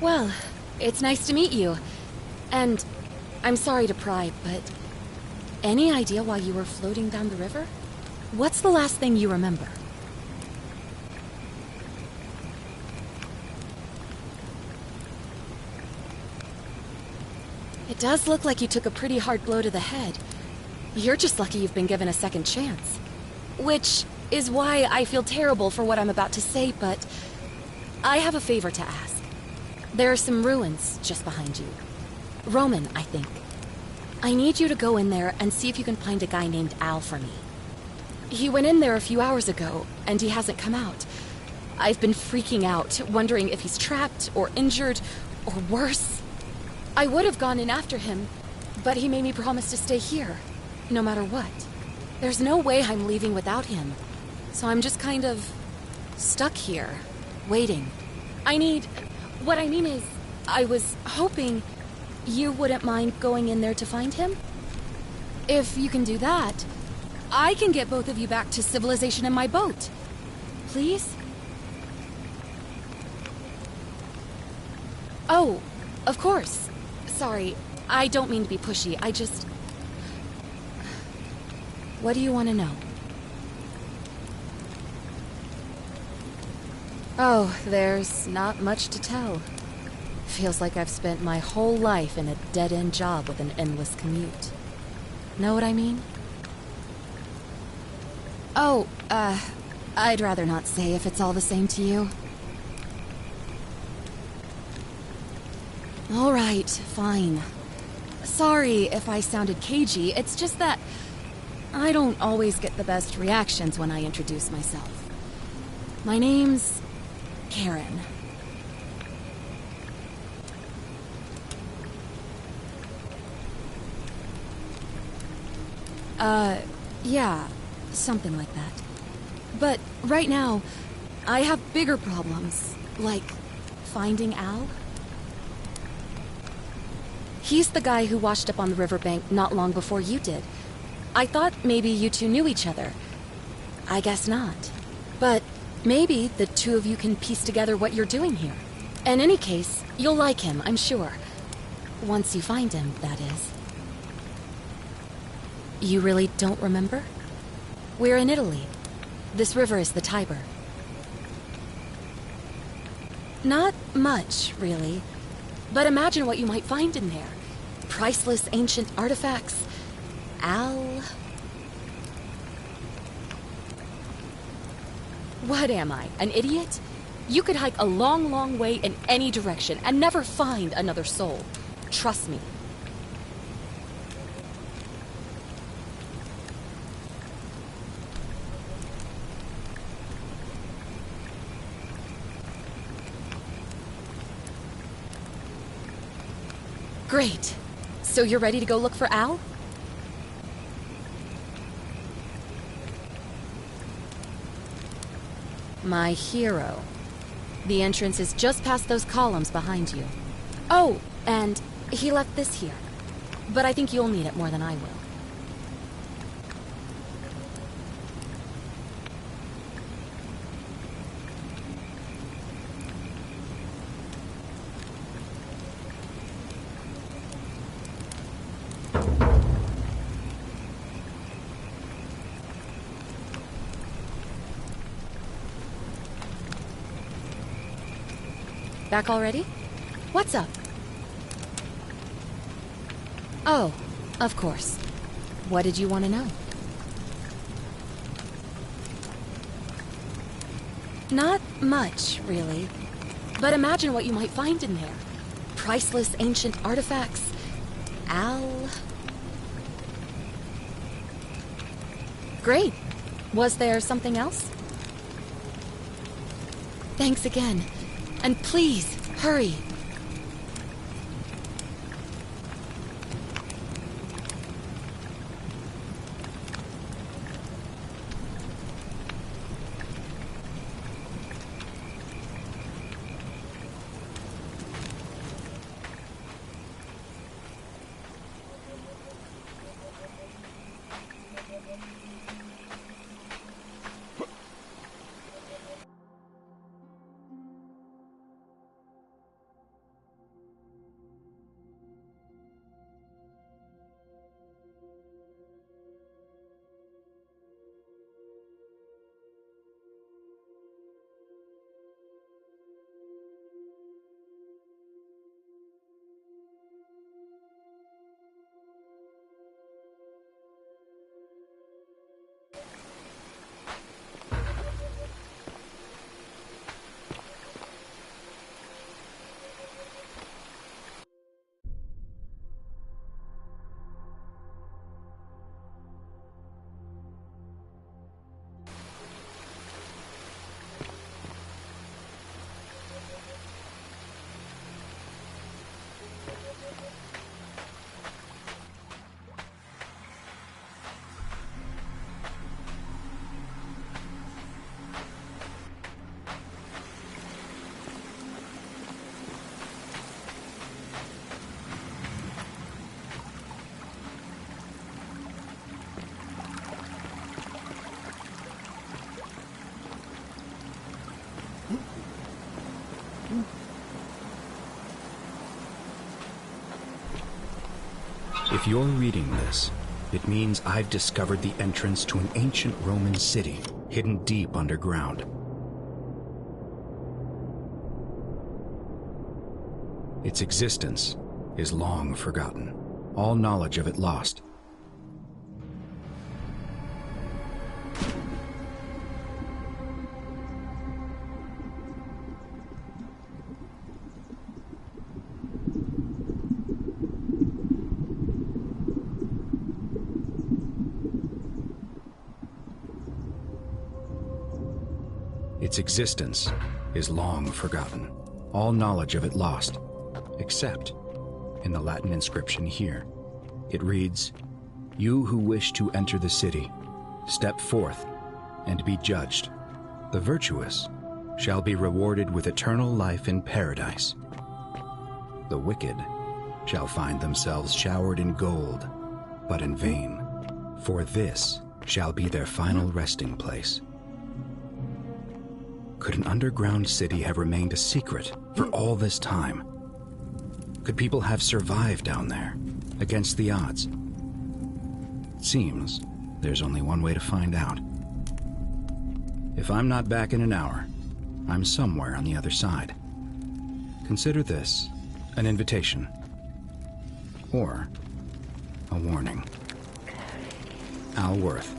Well, it's nice to meet you. And I'm sorry to pry, but any idea why you were floating down the river? What's the last thing you remember? It does look like you took a pretty hard blow to the head. You're just lucky you've been given a second chance. Which is why I feel terrible for what I'm about to say, but I have a favor to ask. There are some ruins just behind you. Roman, I think. I need you to go in there and see if you can find a guy named Al for me. He went in there a few hours ago, and he hasn't come out. I've been freaking out, wondering if he's trapped, or injured, or worse. I would have gone in after him, but he made me promise to stay here, no matter what. There's no way I'm leaving without him, so I'm just kind of stuck here, waiting. What I mean is, I was hoping you wouldn't mind going in there to find him? If you can do that, I can get both of you back to civilization in my boat. Please? Oh, of course. Sorry, I don't mean to be pushy. I just... What do you want to know? Oh, there's not much to tell. Feels like I've spent my whole life in a dead-end job with an endless commute. Know what I mean? Oh, I'd rather not say if it's all the same to you. All right, fine. Sorry if I sounded cagey, it's just that I don't always get the best reactions when I introduce myself. My name's Karen. Yeah, something like that. But right now, I have bigger problems, like finding Al. He's the guy who washed up on the riverbank not long before you did. I thought maybe you two knew each other. I guess not. But maybe the two of you can piece together what you're doing here. In any case, you'll like him, I'm sure. Once you find him, that is. You really don't remember? We're in Italy. This river is the Tiber. Not much, really. But imagine what you might find in there. Priceless ancient artifacts. Al... What am I, an idiot? You could hike a long, long way in any direction and never find another soul. Trust me. Great. So you're ready to go look for Al? My hero. The entrance is just past those columns behind you. Oh, and he left this here. But I think you'll need it more than I will. Back already? What's up? Oh, of course. What did you want to know? Not much, really. But imagine what you might find in there. Priceless ancient artifacts. Al... Great. Was there something else? Thanks again. And please, hurry. If you're reading this, it means I've discovered the entrance to an ancient Roman city hidden deep underground. Its existence is long forgotten, all knowledge of it lost. Its existence is long forgotten, all knowledge of it lost, except in the Latin inscription here. It reads, "You who wish to enter the city, step forth and be judged. The virtuous shall be rewarded with eternal life in paradise. The wicked shall find themselves showered in gold, but in vain, for this shall be their final resting place." Could an underground city have remained a secret for all this time? Could people have survived down there, against the odds? It seems there's only one way to find out. If I'm not back in an hour, I'm somewhere on the other side. Consider this an invitation, or a warning. Al Worth.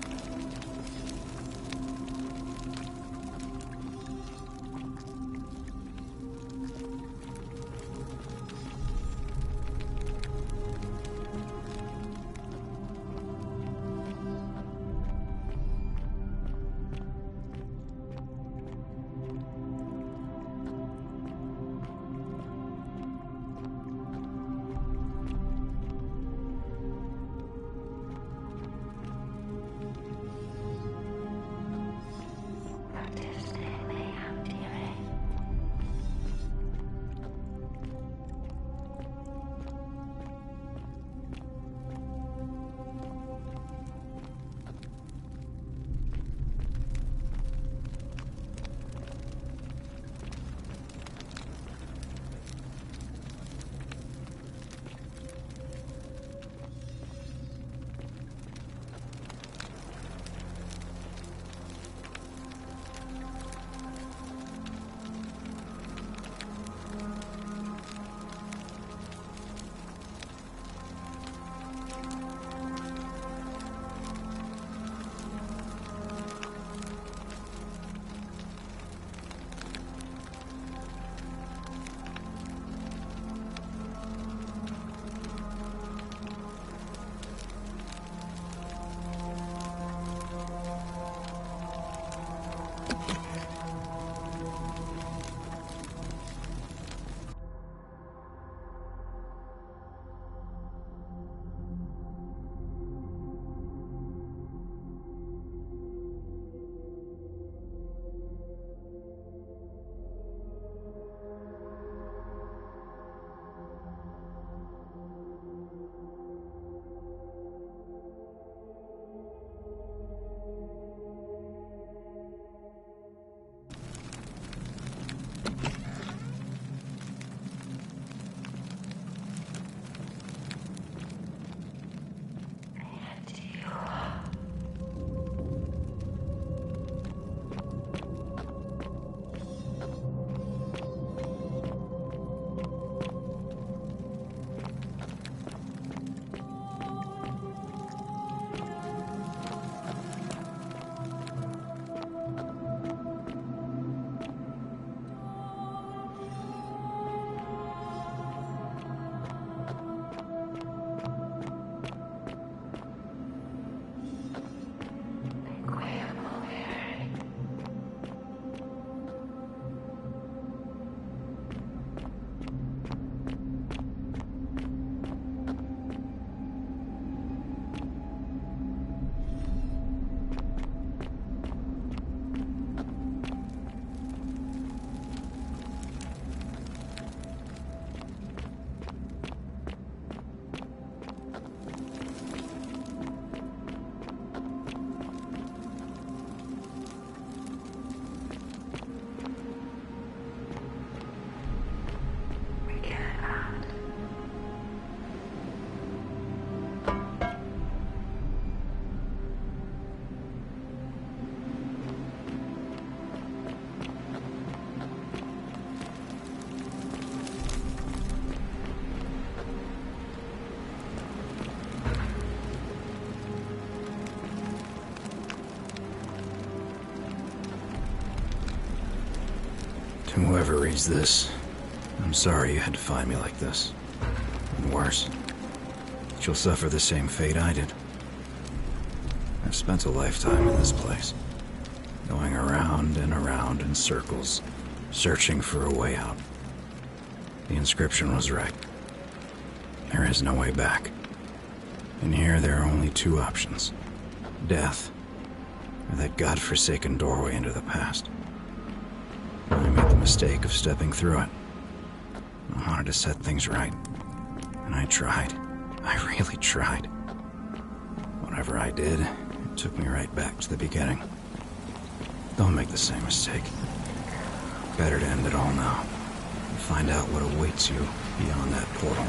To whoever reads this, I'm sorry you had to find me like this. And worse, you'll suffer the same fate I did. I've spent a lifetime in this place, going around and around in circles, searching for a way out. The inscription was right. There is no way back. And here there are only two options. Death, or that godforsaken doorway into the past. I made the mistake of stepping through it. I wanted to set things right. And I tried. I really tried. Whatever I did, it took me right back to the beginning. Don't make the same mistake. Better to end it all now. And find out what awaits you beyond that portal.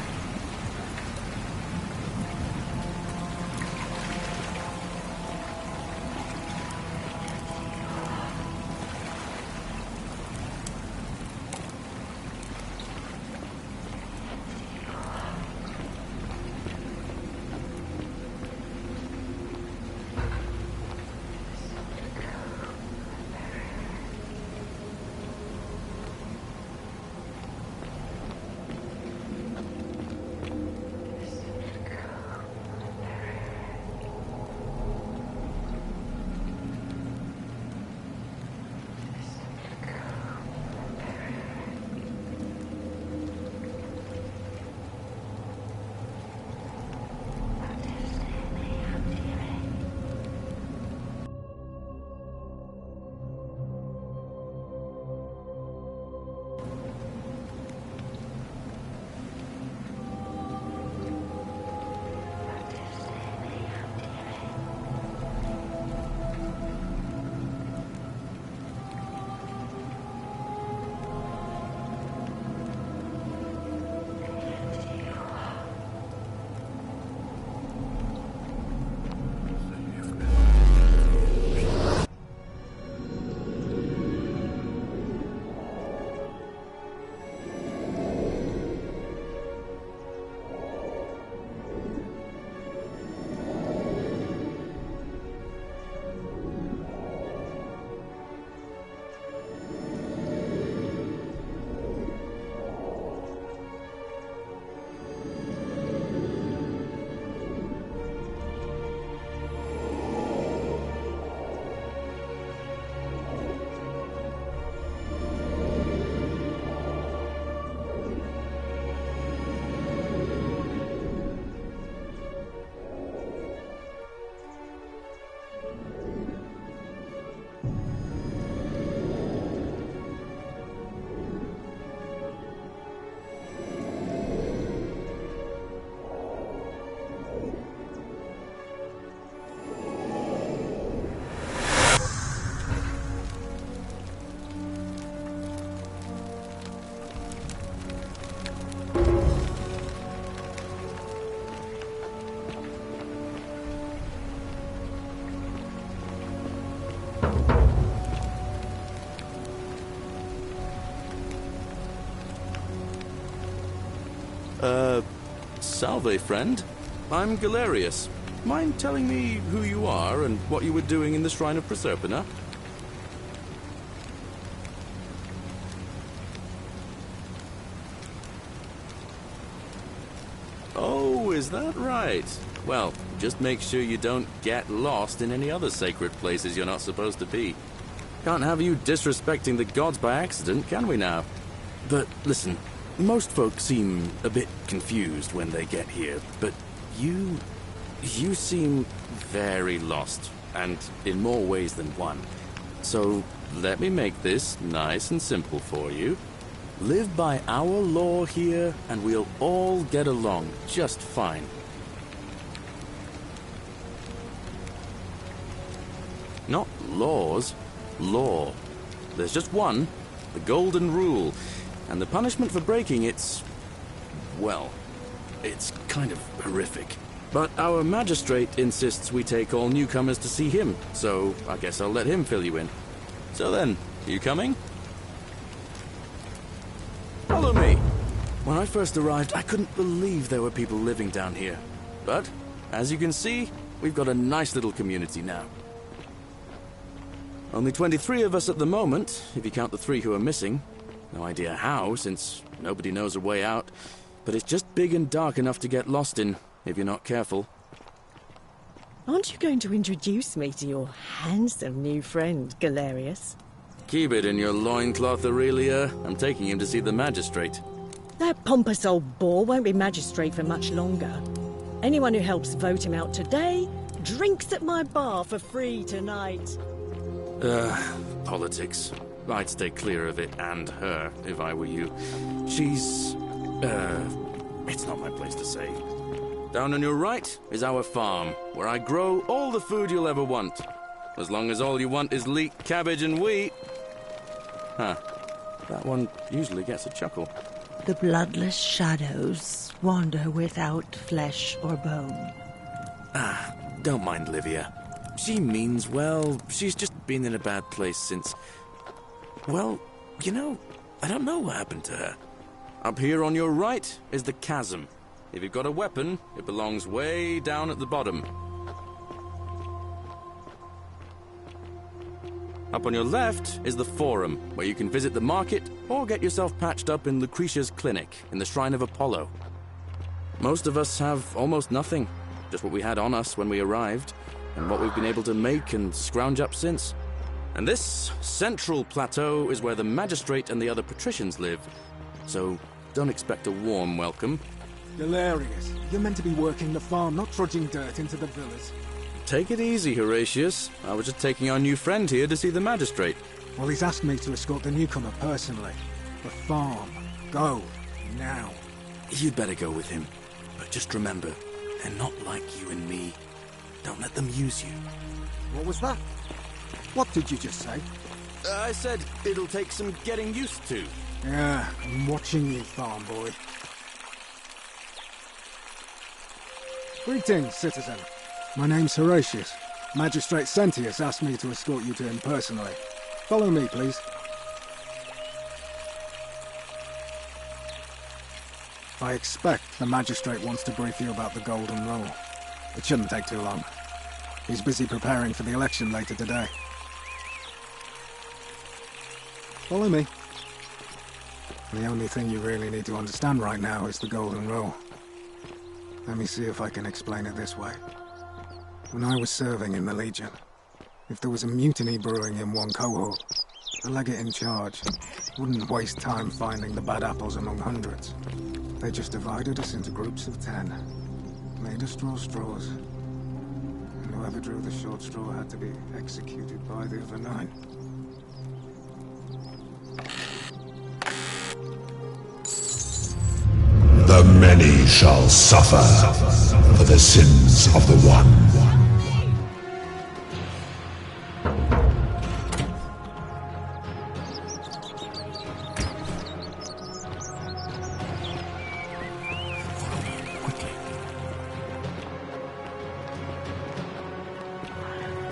Salve, friend. I'm Galerius. Mind telling me who you are and what you were doing in the Shrine of Proserpina? Oh, is that right? Well, just make sure you don't get lost in any other sacred places you're not supposed to be. Can't have you disrespecting the gods by accident, can we now? But listen, most folks seem a bit confused when they get here, but you seem very lost, and in more ways than one. So let me make this nice and simple for you. Live by our law here, and we'll all get along just fine. Not laws, law. There's just one, the Golden Rule, and the punishment for breaking it's, well, it's kind of horrific. But our magistrate insists we take all newcomers to see him, so I guess I'll let him fill you in. So then, you coming? Follow me. When I first arrived, I couldn't believe there were people living down here. But, as you can see, we've got a nice little community now. Only 23 of us at the moment, if you count the 3 who are missing. No idea how, since nobody knows a way out. But it's just big and dark enough to get lost in, if you're not careful. Aren't you going to introduce me to your handsome new friend, Galerius? Keep it in your loincloth, Aurelia. I'm taking him to see the magistrate. That pompous old boar won't be magistrate for much longer. Anyone who helps vote him out today drinks at my bar for free tonight. Politics. I'd stay clear of it, and her, if I were you. She's... it's not my place to say. Down on your right is our farm, where I grow all the food you'll ever want. As long as all you want is leek, cabbage, and wheat. Huh. That one usually gets a chuckle. The bloodless shadows wander without flesh or bone. Don't mind Livia. She means well. She's just been in a bad place since... Well, you know, I don't know what happened to her. Up here on your right is the chasm. If you've got a weapon, it belongs way down at the bottom. Up on your left is the Forum, where you can visit the market or get yourself patched up in Lucretia's clinic in the Shrine of Apollo. Most of us have almost nothing, just what we had on us when we arrived, and what we've been able to make and scrounge up since. And this central plateau is where the magistrate and the other patricians live, so don't expect a warm welcome. Galerius, you're meant to be working the farm, not trudging dirt into the villas. Take it easy, Horatius. I was just taking our new friend here to see the magistrate. Well, he's asked me to escort the newcomer personally. The farm. Go. Now. You'd better go with him. But just remember, they're not like you and me. Don't let them use you. What was that? What did you just say? I said it'll take some getting used to. Yeah, I'm watching you, farm boy. Greetings, citizen. My name's Horatius. Magistrate Sentius asked me to escort you to him personally. Follow me, please. I expect the magistrate wants to brief you about the Golden Rule. It shouldn't take too long. He's busy preparing for the election later today. Follow me. The only thing you really need to understand right now is the Golden Rule. Let me see if I can explain it this way. When I was serving in the Legion, if there was a mutiny brewing in one cohort, the legate in charge wouldn't waste time finding the bad apples among hundreds. They just divided us into groups of 10, made us draw straws, and whoever drew the short straw had to be executed by the other 9. The many shall suffer for the sins of the one.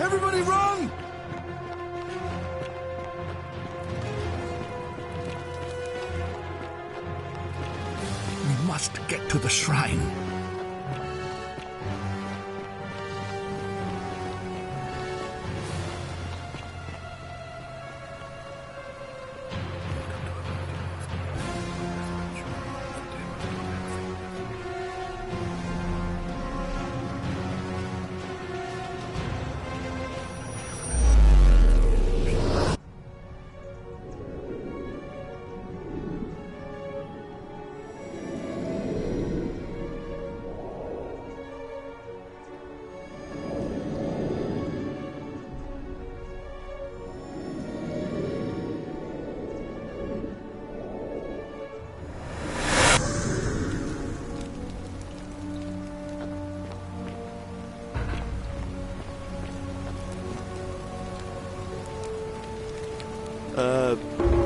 Everybody run! We must get to the shrine.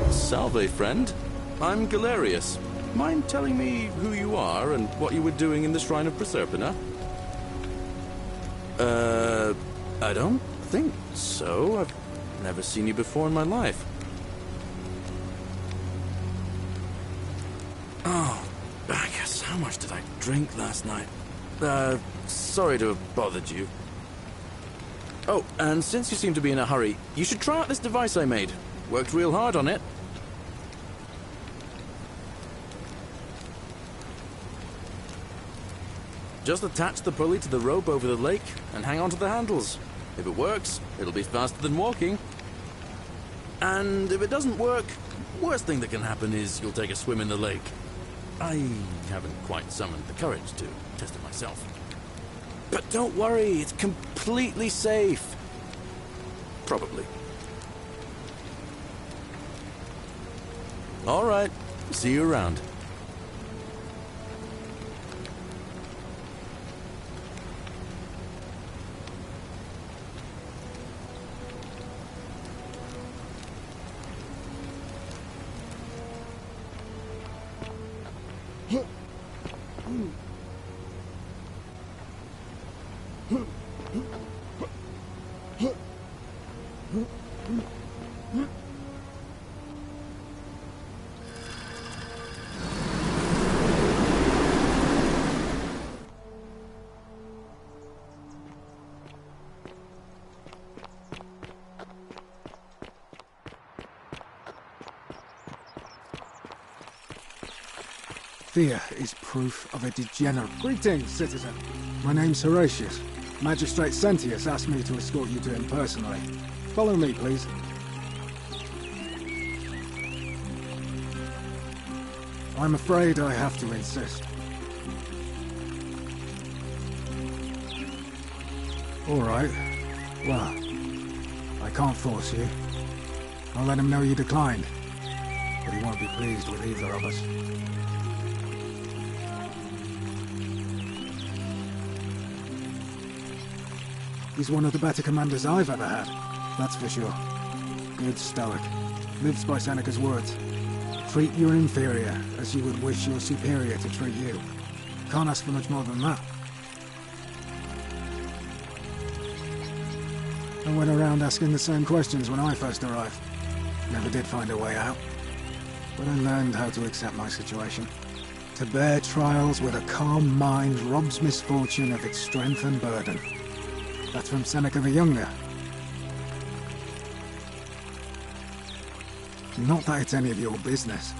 Salve, friend. I'm Galerius. Mind telling me who you are and what you were doing in the Shrine of Proserpina? I don't think so. I've never seen you before in my life. Oh, I guess how much did I drink last night? Sorry to have bothered you. Oh, and since you seem to be in a hurry, you should try out this device I made. Worked real hard on it. Just attach the pulley to the rope over the lake and hang on to the handles. If it works, it'll be faster than walking. And if it doesn't work, worst thing that can happen is you'll take a swim in the lake. I haven't quite summoned the courage to test it myself. But don't worry, it's completely safe. Probably. All right, see you around. Fear is proof of a degenerate. Greetings, citizen. My name's Horatius. Magistrate Sentius asked me to escort you to him personally. Follow me, please. I'm afraid I have to insist. All right. Well, I can't force you. I'll let him know you declined. But he won't be pleased with either of us. He's one of the better commanders I've ever had, that's for sure. Good stoic. Lives by Seneca's words. Treat your inferior as you would wish your superior to treat you. Can't ask for much more than that. I went around asking the same questions when I first arrived. Never did find a way out. But I learned how to accept my situation. To bear trials with a calm mind robs misfortune of its strength and burden. That's from Seneca the Younger. Not that it's any of your business,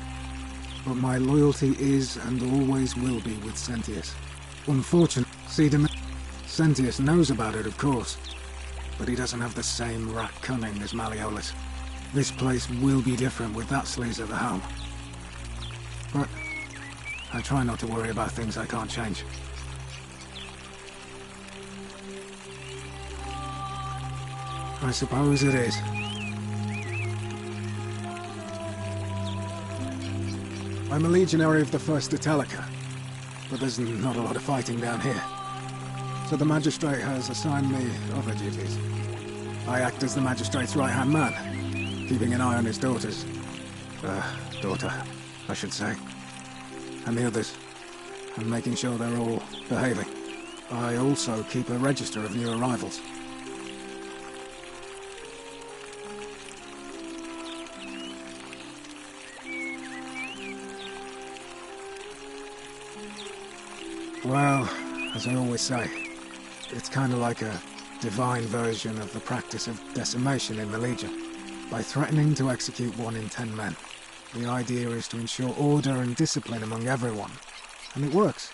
but my loyalty is and always will be with Sentius. Unfortunately, Sentius knows about it, of course, but he doesn't have the same rat cunning as Malleolus. This place will be different with that sleaze at the helm. But I try not to worry about things I can't change. I suppose it is. I'm a legionary of the 1st Italica, but there's not a lot of fighting down here. So the magistrate has assigned me other duties. I act as the magistrate's right-hand man, keeping an eye on his daughters. Daughter, I should say. And the others, and making sure they're all behaving. I also keep a register of new arrivals. Well, as I always say, it's kind of like a divine version of the practice of decimation in the Legion. By threatening to execute 1 in 10 men, the idea is to ensure order and discipline among everyone. And it works.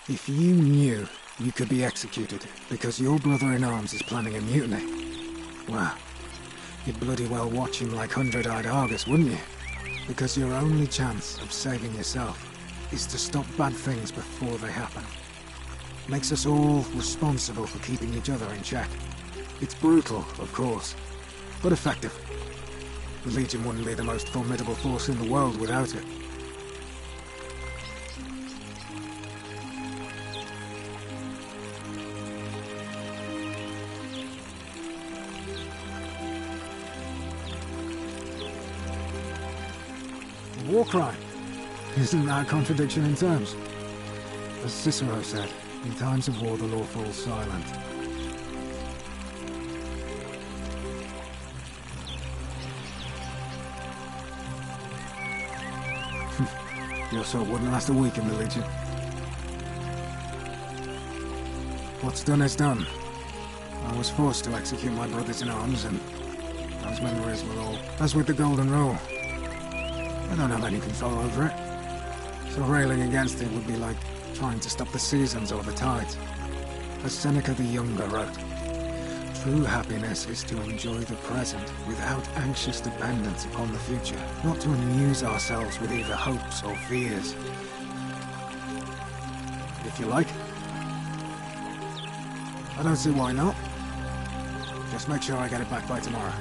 If you knew you could be executed because your brother-in-arms is planning a mutiny, well, you'd bloody well watch him like 100-eyed Argus, wouldn't you? Because your only chance of saving yourself is to stop bad things before they happen. Makes us all responsible for keeping each other in check. It's brutal, of course, but effective. The Legion wouldn't be the most formidable force in the world without it. War crime. Isn't that a contradiction in terms? As Cicero said, in times of war the law falls silent. Your sort wouldn't last a week in the Legion. What's done is done. I was forced to execute my brothers in arms, and those memories were all... As with the Golden Rule, I don't have any control over it. So railing against it would be like trying to stop the seasons or the tides. As Seneca the Younger wrote, true happiness is to enjoy the present without anxious dependence upon the future, not to amuse ourselves with either hopes or fears. If you like. I don't see why not. Just make sure I get it back by tomorrow.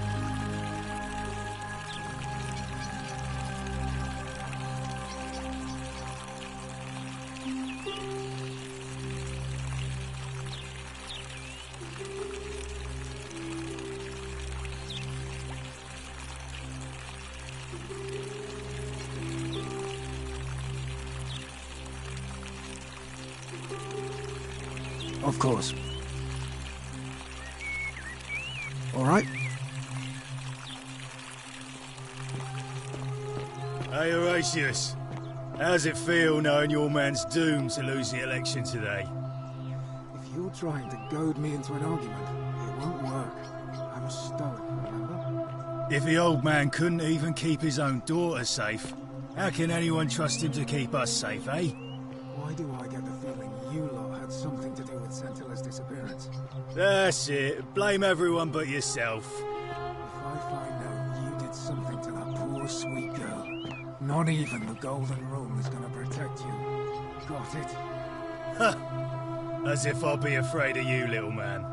Of course. All right. Hey, Horatius. How's it feel knowing your man's doomed to lose the election today? If you're trying to goad me into an argument, it won't work. I'm a stoic, remember? If the old man couldn't even keep his own daughter safe, how can anyone trust him to keep us safe, eh? Why do I get the feeling you lot had something to do with Centilla's disappearance? That's it. Blame everyone but yourself. If I find out you did something to that poor sweet girl, not even the Golden Rule is gonna protect you. Got it? Ha! As if I'll be afraid of you, little man.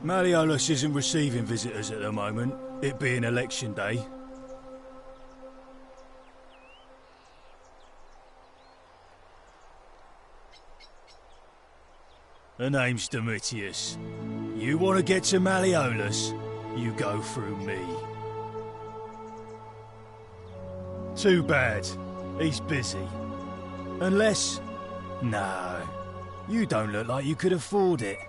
Malleolus isn't receiving visitors at the moment, it being election day. Her name's Domitius. You want to get to Malleolus, you go through me. Too bad. He's busy. Unless... No. You don't look like you could afford it.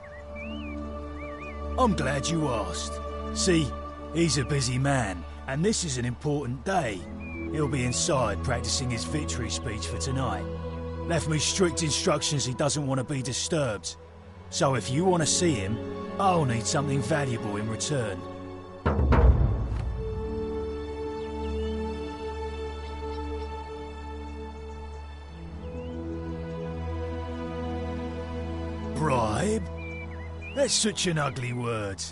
I'm glad you asked. See, he's a busy man, and this is an important day. He'll be inside practicing his victory speech for tonight. Left me strict instructions he doesn't want to be disturbed. So if you want to see him, I'll need something valuable in return. Bribe? That's such an ugly word.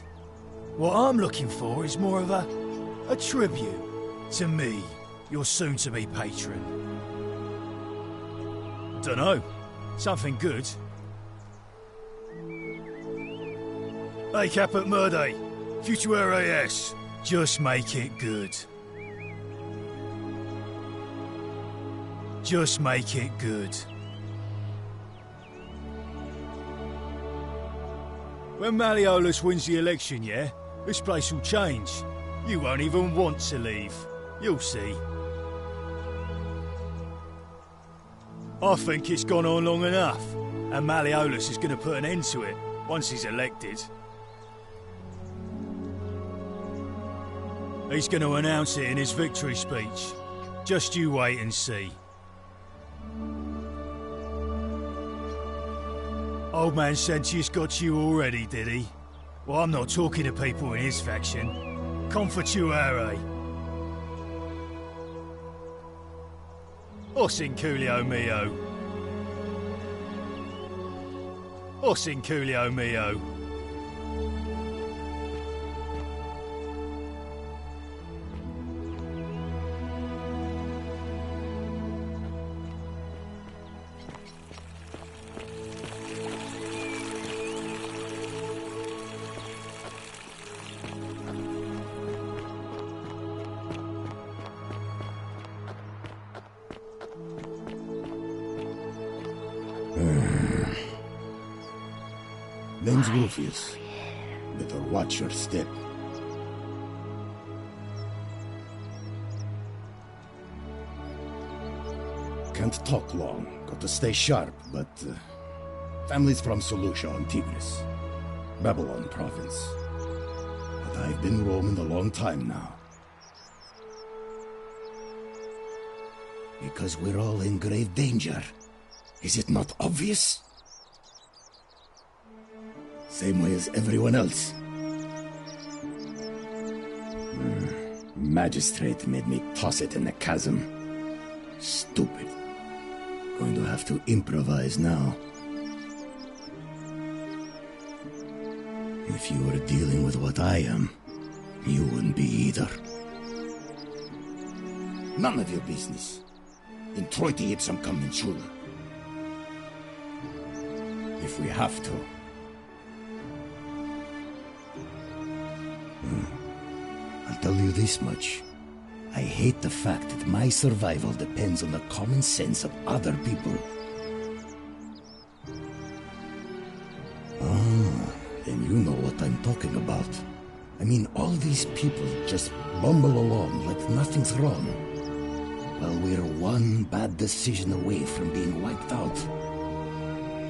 What I'm looking for is more of a tribute to me, your soon-to-be patron. Dunno. Something good. Hey, Caput Murde. Futuere es. Just make it good. Just make it good. When Malleolus wins the election, yeah? This place will change. You won't even want to leave. You'll see. I think it's gone on long enough, and Malleolus is going to put an end to it once he's elected. He's going to announce it in his victory speech. Just you wait and see. Old man Sentius got you already, did he? Well, I'm not talking to people in his faction. Confituare. Os inculio mio. Os inculio mio. Name's Rufius. Better watch your step. Can't talk long. Got to stay sharp, but... family's from Seleucia on Tigris. Babylon province. But I've been roaming a long time now. Because we're all in grave danger. Is it not obvious? Same way as everyone else. magistrate made me toss it in the chasm. Stupid. Going to have to improvise now. If you were dealing with what I am, you wouldn't be either. None of your business. In Troiti Ipsum Commensura. If we have to. I'll tell you this much. I hate the fact that my survival depends on the common sense of other people. Then you know what I'm talking about. I mean, all these people just bumble along like nothing's wrong. While we're one bad decision away from being wiped out.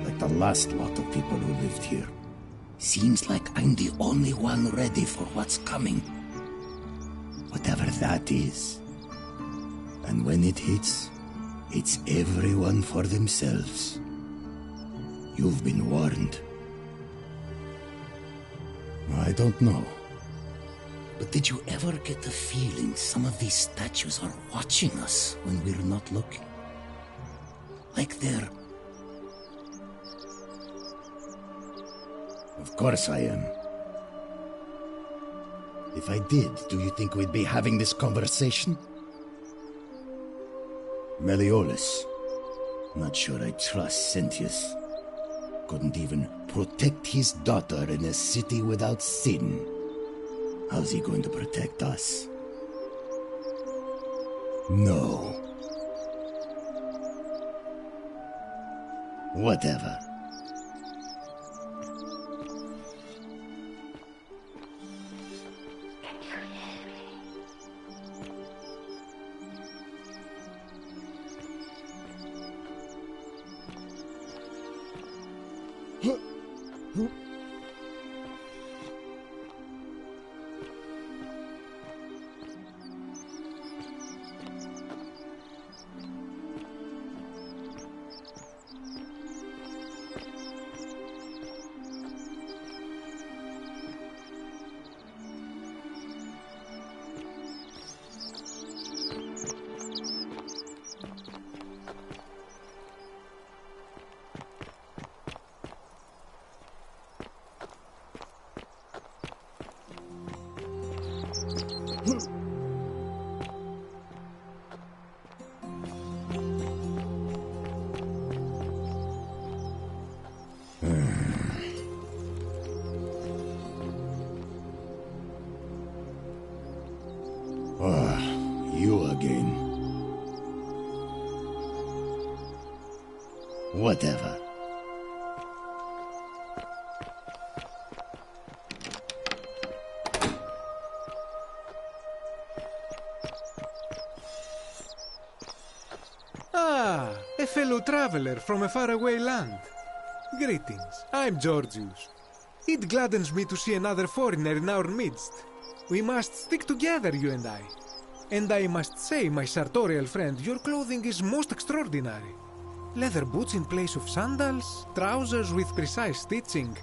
Like the last lot of people who lived here. Seems like I'm the only one ready for what's coming. Whatever that is. And when it hits, it's everyone for themselves. You've been warned. I don't know. But did you ever get the feeling some of these statues are watching us when we're not looking? Like they're... Of course I am. If I did, do you think we'd be having this conversation? Meliodas. Not sure I trust Sentius. Couldn't even protect his daughter in a city without sin. How's he going to protect us? No. Whatever. You again. Whatever. Ah, a fellow traveler from a faraway land. Greetings, I'm Georgius. It gladdens me to see another foreigner in our midst. We must stick together, you and I. And I must say, my sartorial friend, your clothing is most extraordinary. Leather boots in place of sandals, trousers with precise stitching,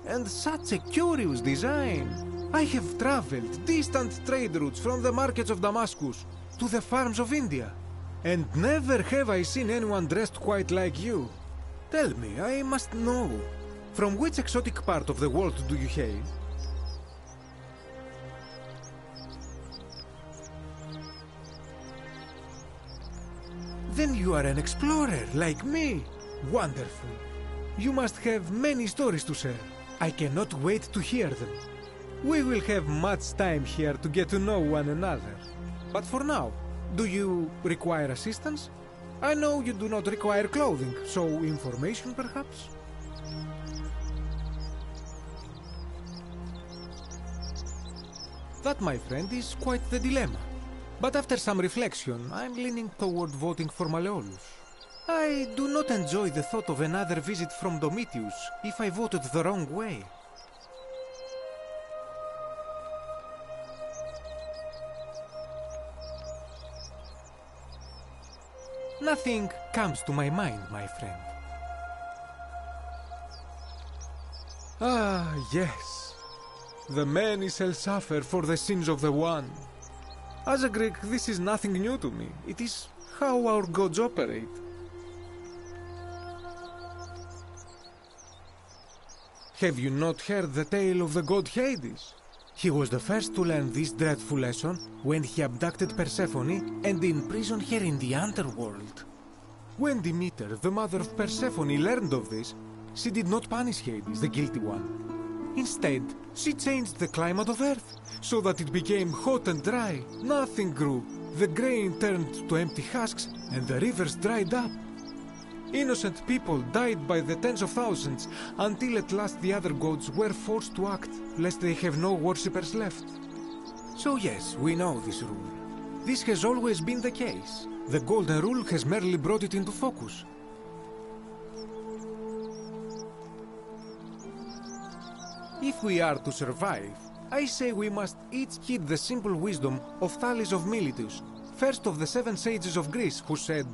and such a curious design. I have traveled distant trade routes from the markets of Damascus to the farms of India, and never have I seen anyone dressed quite like you. Tell me, I must know, from which exotic part of the world do you hail? Then you are an explorer, like me. Wonderful. You must have many stories to share. I cannot wait to hear them. We will have much time here to get to know one another. But for now, do you require assistance? I know you do not require clothing, so information perhaps? That, my friend, is quite the dilemma. But after some reflection, I'm leaning toward voting for Malleolus. I do not enjoy the thought of another visit from Domitius if I voted the wrong way. Nothing comes to my mind, my friend. Ah, yes. The many shall suffer for the sins of the one. As a Greek, this is nothing new to me. It is how our gods operate. Have you not heard the tale of the god Hades? He was the first to learn this dreadful lesson when he abducted Persephone and imprisoned her in the underworld. When Demeter, the mother of Persephone, learned of this, she did not punish Hades, the guilty one. Instead, she changed the climate of Earth, so that it became hot and dry. Nothing grew. The grain turned to empty husks, and the rivers dried up. Innocent people died by the tens of thousands, until at last the other gods were forced to act, lest they have no worshippers left. So yes, we know this rule. This has always been the case. The Golden Rule has merely brought it into focus. If we are to survive, I say we must each heed the simple wisdom of Thales of Miletus, first of the 7 sages of Greece, who said,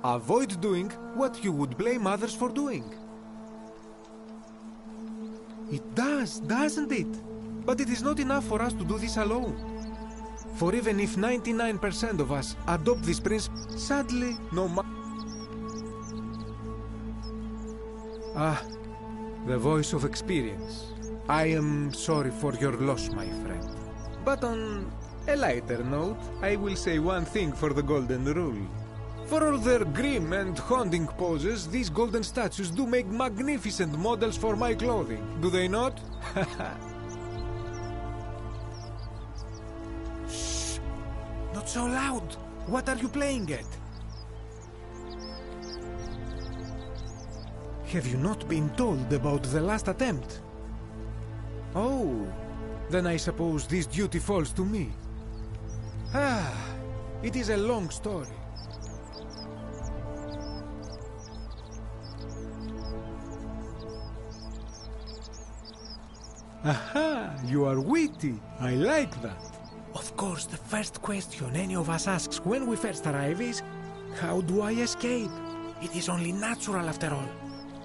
"Avoid doing what you would blame others for doing." It does, doesn't it? But it is not enough for us to do this alone. For even if 99% of us adopt this principle, sadly, the voice of experience. I am sorry for your loss, my friend. But on a lighter note, I will say one thing for the Golden Rule. For all their grim and haunting poses, these golden statues do make magnificent models for my clothing, do they not? Shh! Not so loud! What are you playing at? Have you not been told about the last attempt? Oh, then I suppose this duty falls to me. It is a long story. Aha, you are witty. I like that. Of course, the first question any of us asks when we first arrive is, how do I escape? It is only natural after all.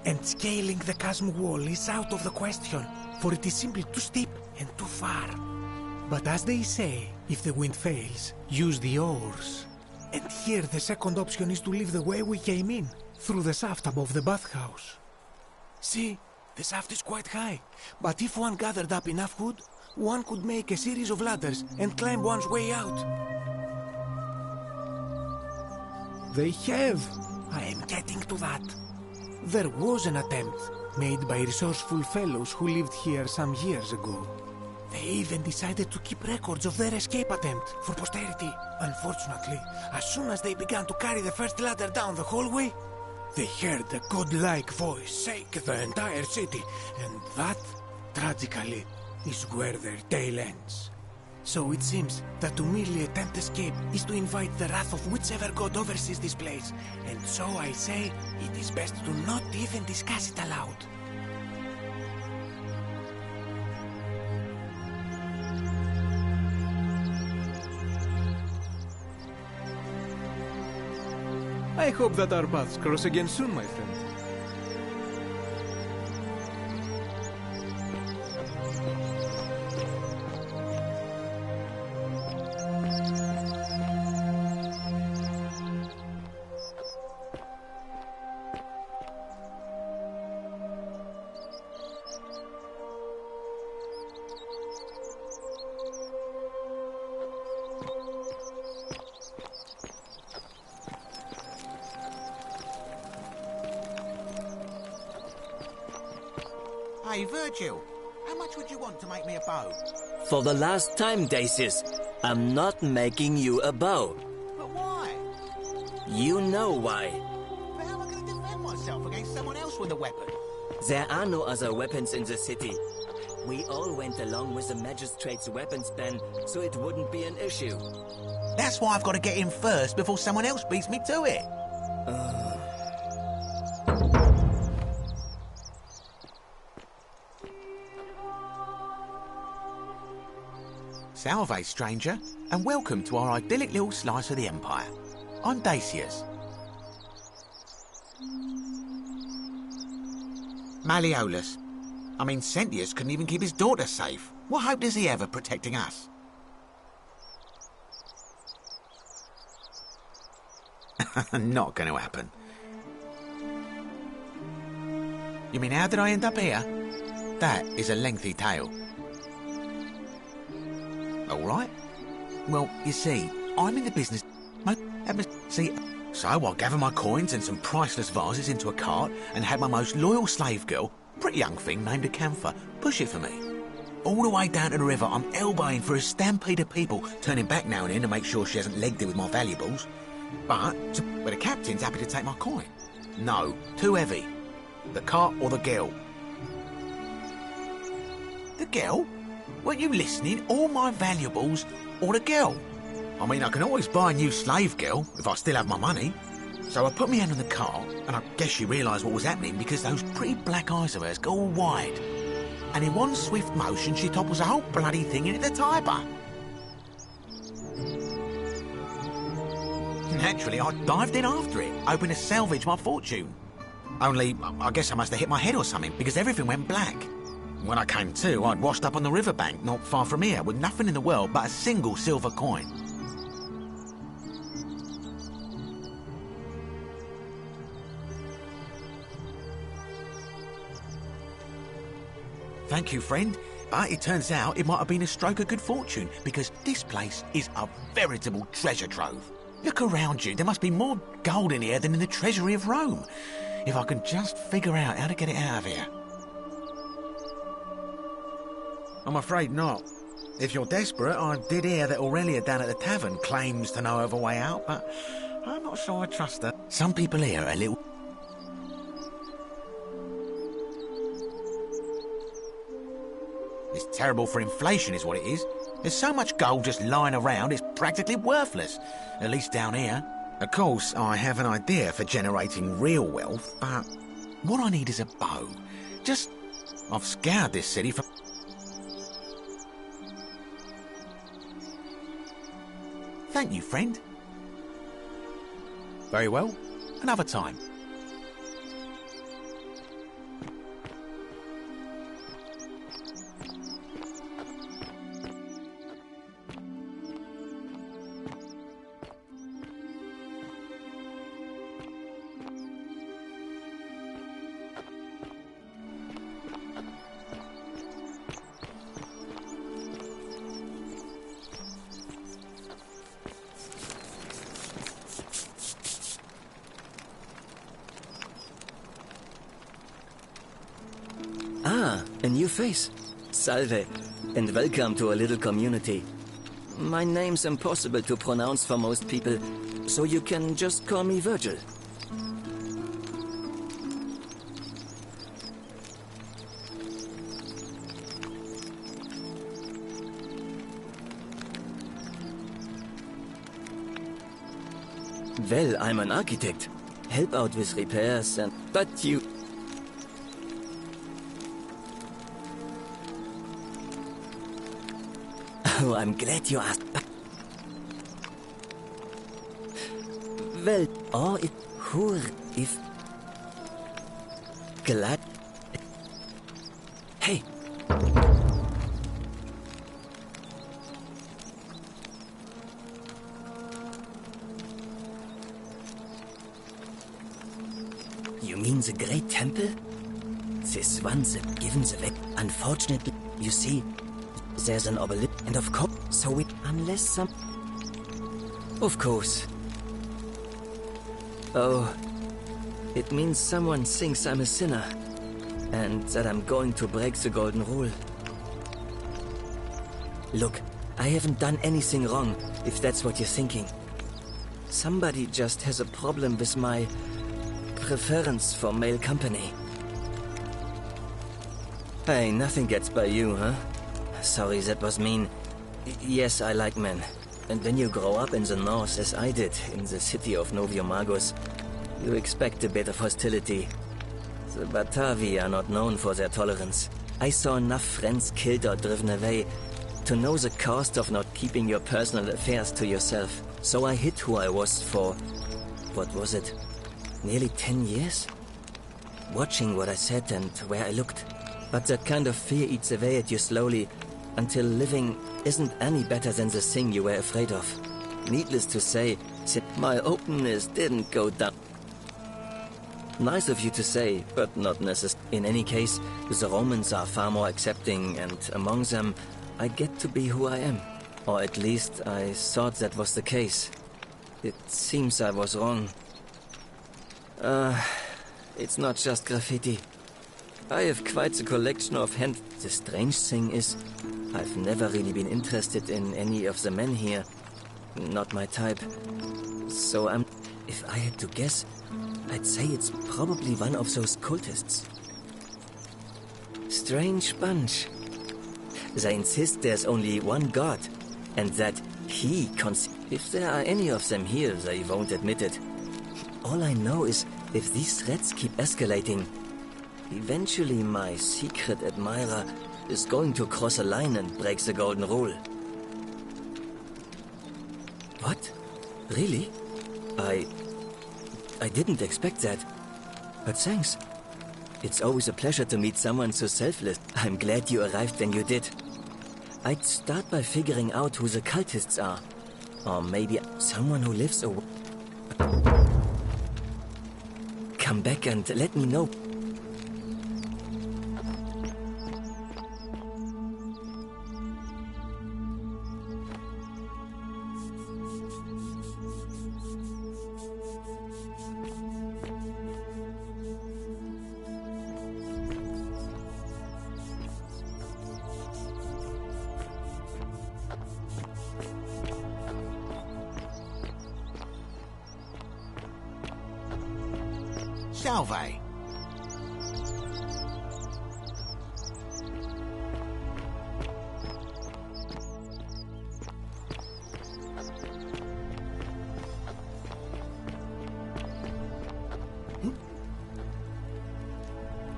And scaling the chasm wall is out of the question, for it is simply too steep and too far. But as they say, if the wind fails, use the oars. And here the second option is to leave the way we came in, through the shaft above the bathhouse. See, the shaft is quite high, but if one gathered up enough wood, one could make a series of ladders and climb one's way out. They have. I am getting to that. There was an attempt, made by resourceful fellows who lived here some years ago. They even decided to keep records of their escape attempt for posterity. Unfortunately, as soon as they began to carry the first ladder down the hallway, they heard a godlike voice shake the entire city, and that, tragically, is where their tale ends. So it seems that to merely attempt escape is to invite the wrath of whichever god oversees this place, and so I say it is best to not even discuss it aloud. I hope that our paths cross again soon, my friend. Hey, Virgil, how much would you want to make me a bow? For the last time, Dacius, I'm not making you a bow. But why? You know why. But how am I going to defend myself against someone else with a weapon? There are no other weapons in the city. We all went along with the magistrate's weapons ban, so it wouldn't be an issue. That's why I've got to get in first before someone else beats me to it. Salve, stranger, and welcome to our idyllic little slice of the Empire. I'm Dacius. Malleolus. I mean, Sentius couldn't even keep his daughter safe. What hope does he have of protecting us? Not going to happen. You mean, how did I end up here? That is a lengthy tale. All right. Well, you see, I'm in the business... So I gather my coins and some priceless vases into a cart and had my most loyal slave girl, pretty young thing named Acantha, push it for me. All the way down to the river, I'm elbowing for a stampede of people, turning back now and then to make sure she hasn't legged it with my valuables. But the captain's happy to take my coin. No, too heavy. The cart or the girl? The girl? Weren't you listening? All my valuables or the girl? I mean, I can always buy a new slave girl if I still have my money. So I put my hand on the cart, and I guess she realised what was happening because those pretty black eyes of hers go all wide. And in one swift motion, she topples the whole bloody thing into the Tiber. Naturally, I dived in after it, hoping to salvage my fortune. Only, I guess I must have hit my head or something, because everything went black. When I came to, I'd washed up on the riverbank, not far from here, with nothing in the world but a single silver coin. Thank you, friend. But it turns out it might have been a stroke of good fortune, because this place is a veritable treasure trove. Look around you. There must be more gold in here than in the treasury of Rome. If I can just figure out how to get it out of here. I'm afraid not. If you're desperate, I did hear that Aurelia down at the tavern claims to know of a way out, but I'm not sure I trust her. Some people here are a little... It's terrible for inflation is what it is. There's so much gold just lying around, it's practically worthless. At least down here. Of course, I have an idea for generating real wealth, but what I need is a bow. I've scoured this city for... Thank you, friend. Very well. Another time. Ah, a new face. Salve, and welcome to a little community. My name's impossible to pronounce for most people, so you can just call me Virgil. Well, I'm an architect. Help out with repairs and... But you... Oh, I'm glad you asked. Well, or it... Who... if... Glad... Hey! You mean the Great Temple? This one that given the way. Unfortunately, you see, there's an obelisk, and of course, so we... Unless some... Of course. Oh, it means someone thinks I'm a sinner, and that I'm going to break the golden rule. Look, I haven't done anything wrong, if that's what you're thinking. Somebody just has a problem with my... preference for male company. Hey, nothing gets by you, huh? Sorry, that was mean. Yes, I like men. And when you grow up in the north, as I did, in the city of Noviomagus, you expect a bit of hostility. The Batavi are not known for their tolerance. I saw enough friends killed or driven away to know the cost of not keeping your personal affairs to yourself. So I hid who I was for... what was it? Nearly 10 years? Watching what I said and where I looked. But that kind of fear eats away at you slowly, until living isn't any better than the thing you were afraid of. Needless to say, My openness didn't go down. Nice of you to say, but not necessary. In any case, the Romans are far more accepting, and among them, I get to be who I am. Or at least, I thought that was the case. It seems I was wrong. It's not just graffiti. I have quite the collection of hand. The strange thing is, I've never really been interested in any of the men here. Not my type. So if I had to guess, I'd say it's probably one of those cultists. Strange bunch. They insist there's only one god, and that he if there are any of them here, they won't admit it. All I know is, if these threats keep escalating, eventually my secret admirer is going to cross a line and break the golden rule. What? Really? I didn't expect that. But thanks. It's always a pleasure to meet someone so selfless. I'm glad you arrived when you did. I'd start by figuring out who the cultists are. Or maybe someone who lives away. Come back and let me know. Salve.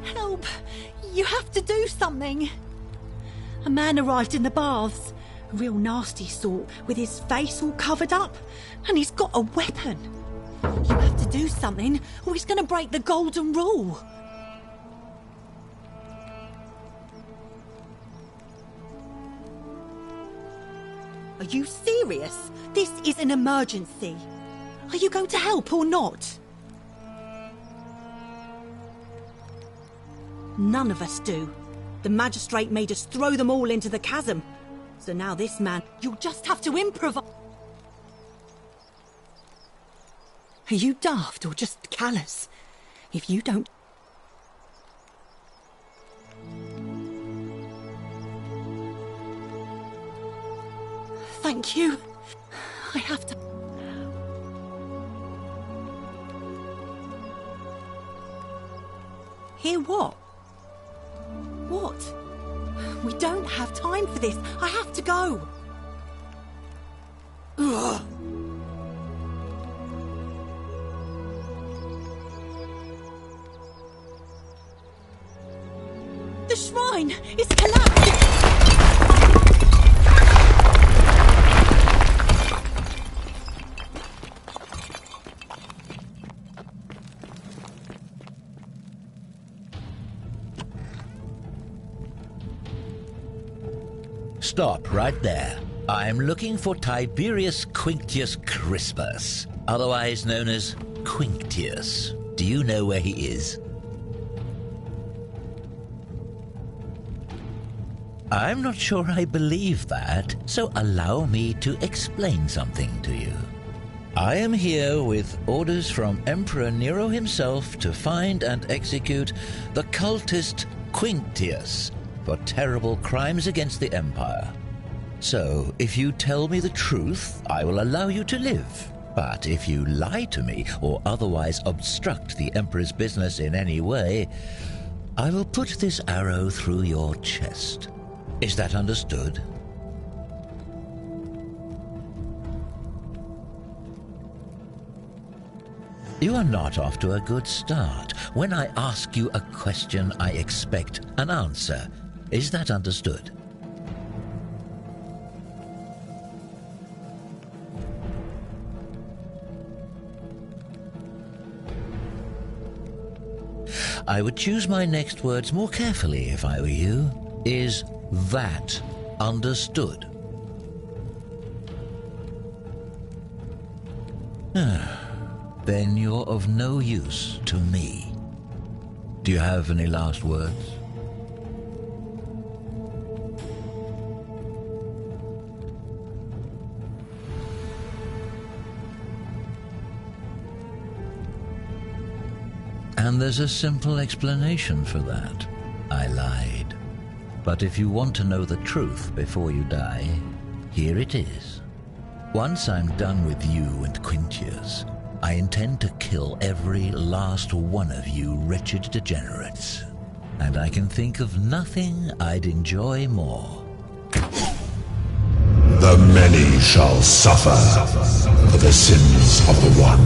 Help! You have to do something! A man arrived in the baths. A real nasty sort, with his face all covered up. And he's got a weapon. You have to do something, or he's going to break the golden rule. Are you serious? This is an emergency. Are you going to help or not? None of us do. The magistrate made us throw them all into the chasm. So now this man, you'll just have to improvise. Are you daft or just callous? If you don't... Thank you. I have to... Hear what? What? We don't have time for this. I have to go. Ugh. The shrine is collapsing! Stop right there. I'm looking for Tiberius Quinctius Crispus, otherwise known as Quinctius. Do you know where he is? I'm not sure I believe that, so allow me to explain something to you. I am here with orders from Emperor Nero himself to find and execute the cultist Quinctius for terrible crimes against the Empire. So, if you tell me the truth, I will allow you to live. But if you lie to me or otherwise obstruct the Emperor's business in any way, I will put this arrow through your chest. Is that understood? You are not off to a good start. When I ask you a question, I expect an answer. Is that understood? I would choose my next words more carefully if I were you. Is that understood? Then you're of no use to me. Do you have any last words? And there's a simple explanation for that. I lied. But if you want to know the truth before you die, here it is. Once I'm done with you and Quintius, I intend to kill every last one of you wretched degenerates. And I can think of nothing I'd enjoy more. The many shall suffer for the sins of the one.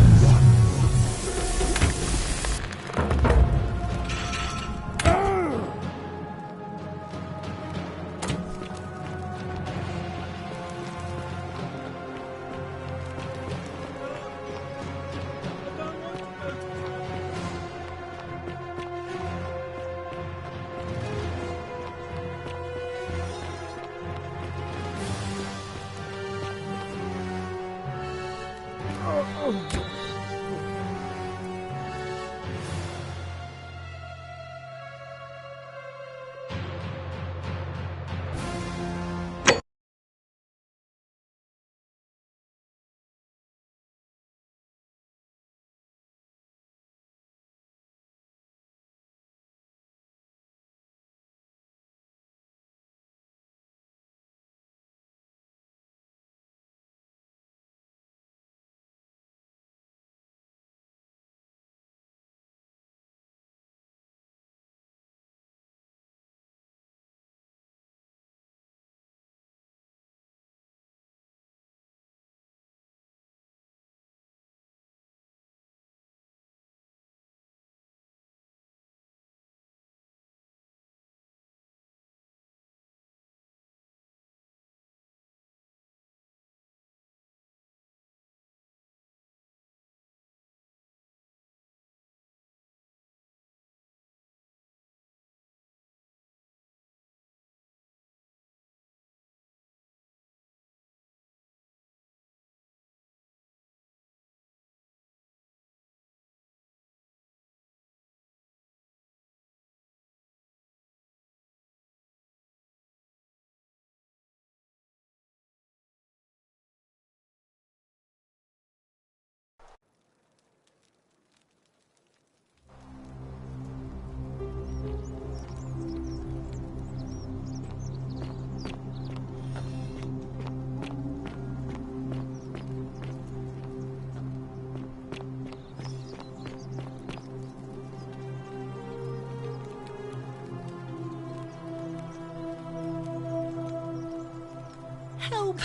Help!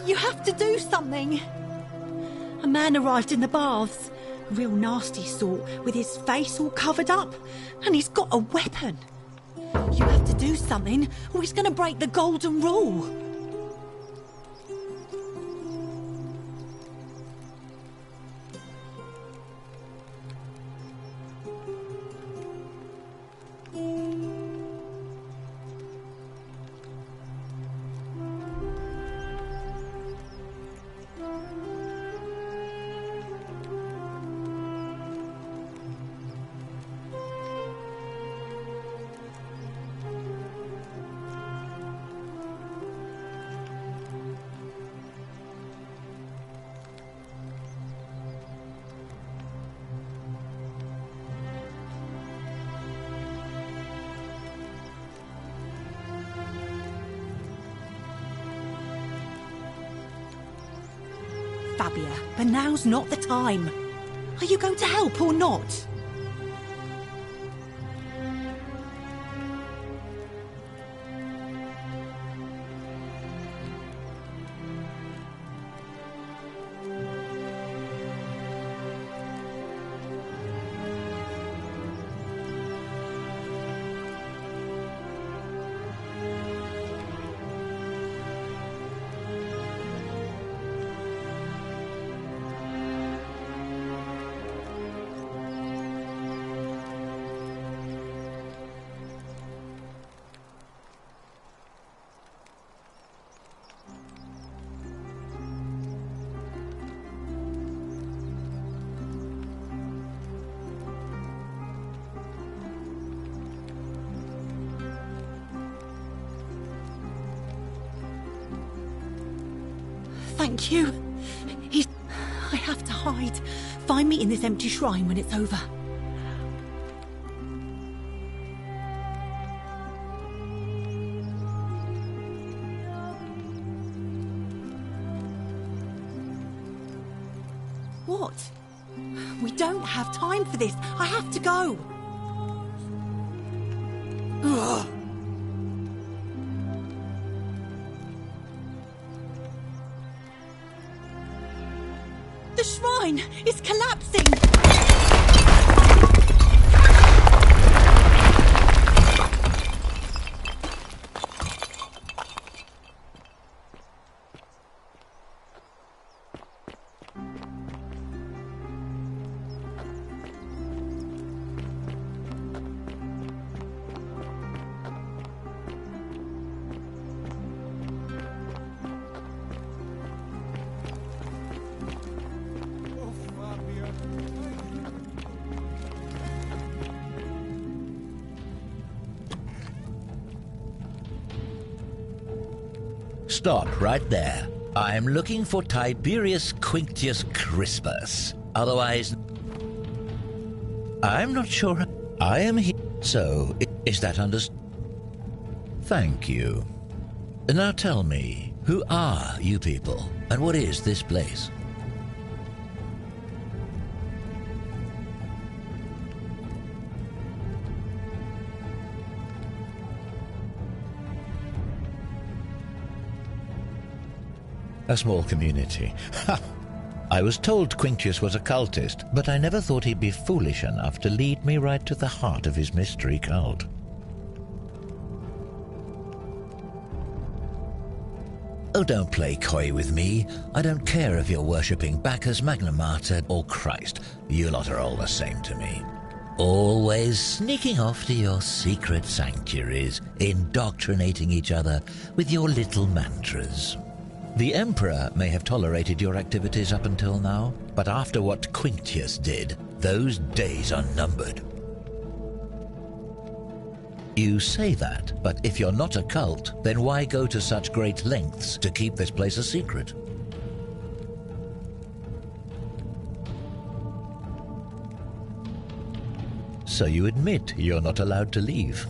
You have to do something! A man arrived in the baths. A real nasty sort, with his face all covered up. And he's got a weapon. You have to do something, or he's going to break the golden rule. Fabia, but now's not the time. Are you going to help or not? Thank you. I have to hide. Find me in this empty shrine when it's over. What? We don't have time for this. I have to go. Ugh. The shrine is collapsing! Stop right there. I'm looking for Tiberius Quinctius Crispus. Otherwise, I'm not sure I am here. So, is that understood? Thank you. Now tell me, who are you people, and what is this place? A small community. Ha! I was told Quinctius was a cultist, but I never thought he'd be foolish enough to lead me right to the heart of his mystery cult. Oh, don't play coy with me. I don't care if you're worshipping Bacchus, Magna Mater, or Christ. You lot are all the same to me. Always sneaking off to your secret sanctuaries, indoctrinating each other with your little mantras. The Emperor may have tolerated your activities up until now, but after what Quinctius did, those days are numbered. You say that, but if you're not a cult, then why go to such great lengths to keep this place a secret? So you admit you're not allowed to leave.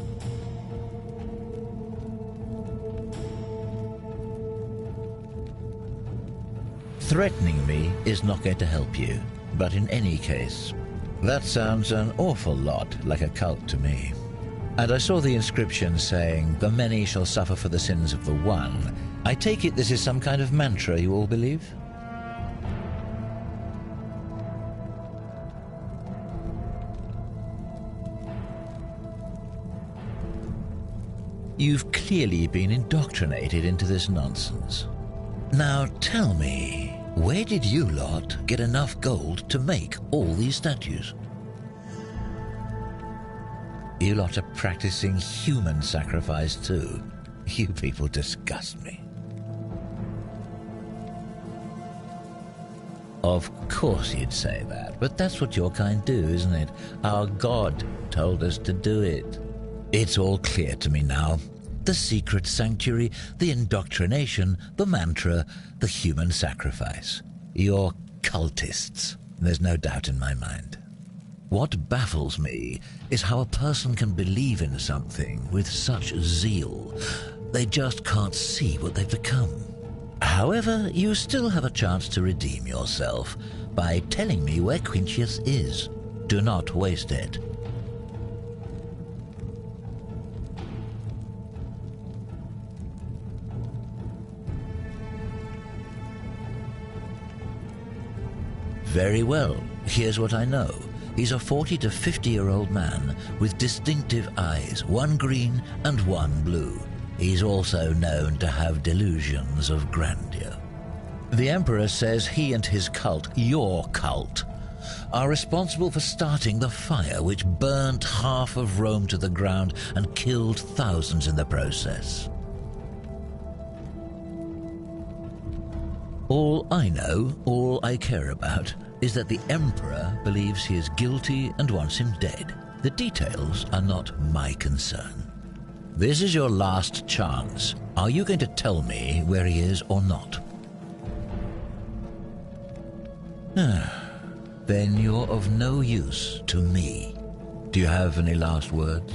Threatening me is not going to help you, but in any case, that sounds an awful lot like a cult to me. And I saw the inscription saying, "The many shall suffer for the sins of the one." I take it this is some kind of mantra you all believe? You've clearly been indoctrinated into this nonsense. Now tell me, where did you lot get enough gold to make all these statues? You lot are practicing human sacrifice too. You people disgust me. Of course you'd say that, but that's what your kind do, isn't it? Our God told us to do it. It's all clear to me now. The secret sanctuary, the indoctrination, the mantra, the human sacrifice. You're cultists. There's no doubt in my mind. What baffles me is how a person can believe in something with such zeal. They just can't see what they've become. However, you still have a chance to redeem yourself by telling me where Quinctius is. Do not waste it. Very well, here's what I know. He's a 40 to 50-year-old man with distinctive eyes, one green and one blue. He's also known to have delusions of grandeur. The Emperor says he and his cult, your cult, are responsible for starting the fire which burnt half of Rome to the ground and killed thousands in the process. All I know, all I care about, is that the Emperor believes he is guilty and wants him dead. The details are not my concern. This is your last chance. Are you going to tell me where he is or not? Then you're of no use to me. Do you have any last words?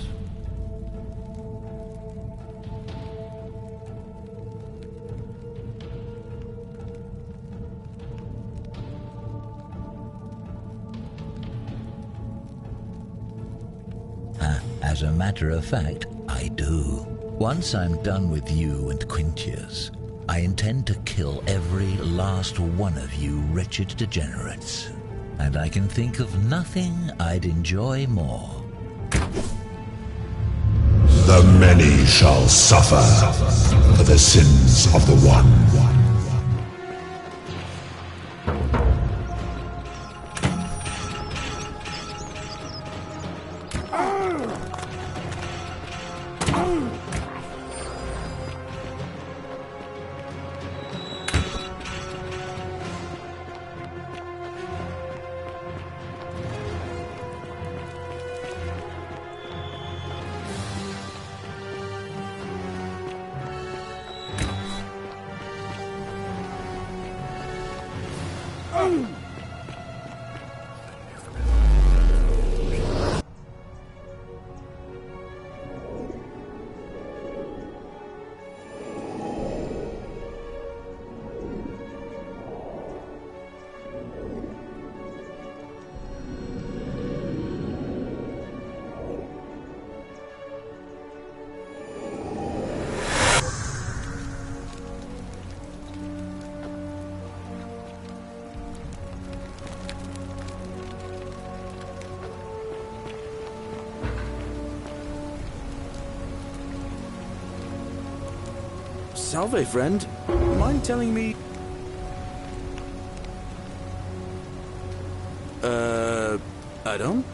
As a matter of fact, I do. Once I'm done with you and Quintius, I intend to kill every last one of you wretched degenerates. And I can think of nothing I'd enjoy more. The many shall suffer for the sins of the one. Salve, friend. Mind telling me... I don't?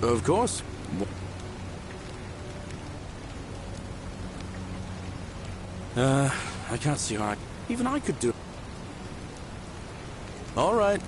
Of course. I can't see how even I could do it. All right.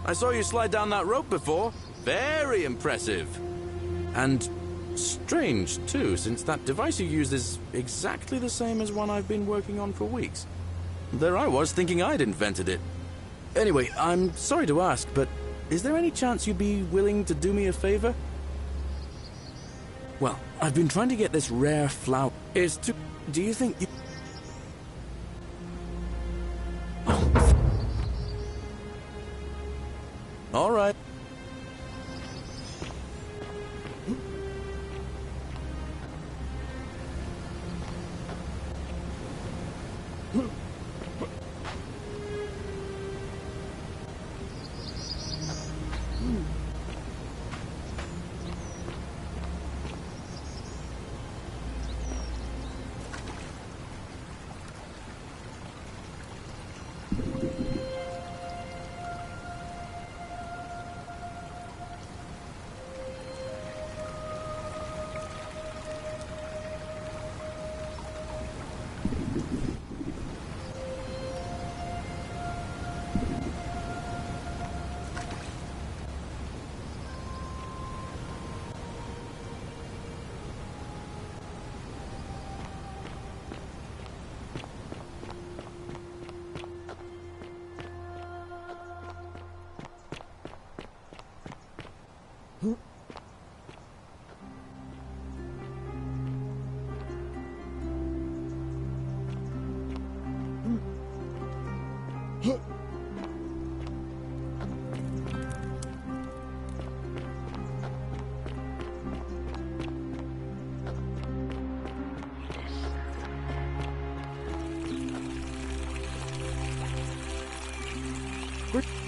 I saw you slide down that rope before. Very impressive. And strange, too, since that device you used is exactly the same as one I've been working on for weeks. There I was, thinking I'd invented it. Anyway, I'm sorry to ask, but is there any chance you'd be willing to do me a favor? Well, I've been trying to get this rare flower. Do you think you... All right.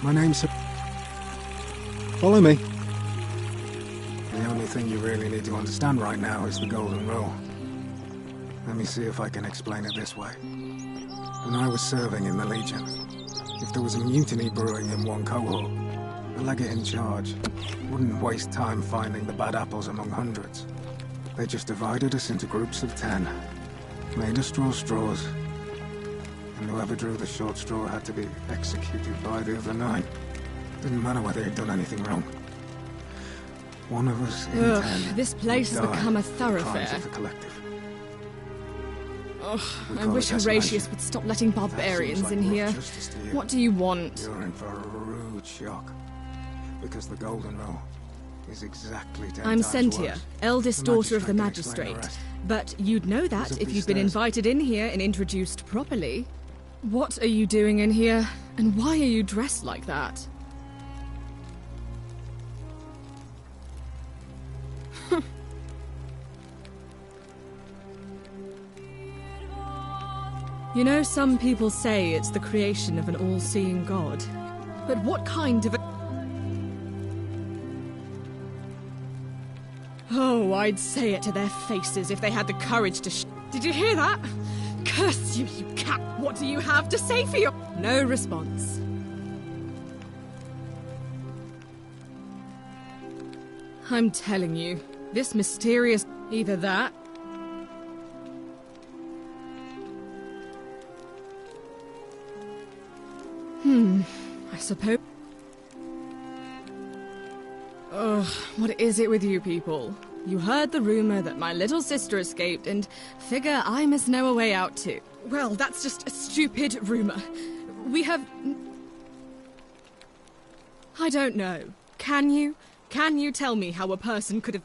My name's... Follow me. The only thing you really need to understand right now is the Golden Rule. Let me see if I can explain it this way. When I was serving in the Legion, if there was a mutiny brewing in one cohort, the legate in charge wouldn't waste time finding the bad apples among hundreds. They just divided us into groups of 10, made us draw straws, and whoever drew the short straw had to be executed by the other 9. Didn't matter whether he'd done anything wrong. One of us in 10 this place has become a crimes thoroughfare. of the collective. Ugh, We I call wish it Horatius decimation. would stop letting barbarians That in seems like here. rough justice to you. What do you want? You're in for a rude shock. Because the Golden Rule is exactly 10 I'm times Sentia, worse. eldest The daughter of the magistrate can explain the magistrate. rest. But you'd know that There's a if you'd been beast invited in here and introduced properly. What are you doing in here? And why are you dressed like that? You know, some people say it's the creation of an all-seeing god. But what kind of a... Oh, I'd say it to their faces if they had the courage to Did you hear that? Curse you, you cat! What do you have to say for your... No response. I'm telling you, this mysterious... Either that... I suppose... Ugh, what is it with you people? You heard the rumor that my little sister escaped and figure I must know a way out too. Well, that's just a stupid rumor. We have... I don't know. Can you? Can you tell me how a person could have...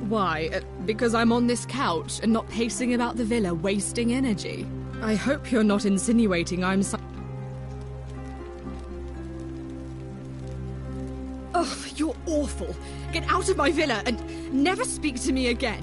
Why? Because I'm on this couch and not pacing about the villa, wasting energy? I hope you're not insinuating I'm Oh, you're awful. Get out of my villa and never speak to me again.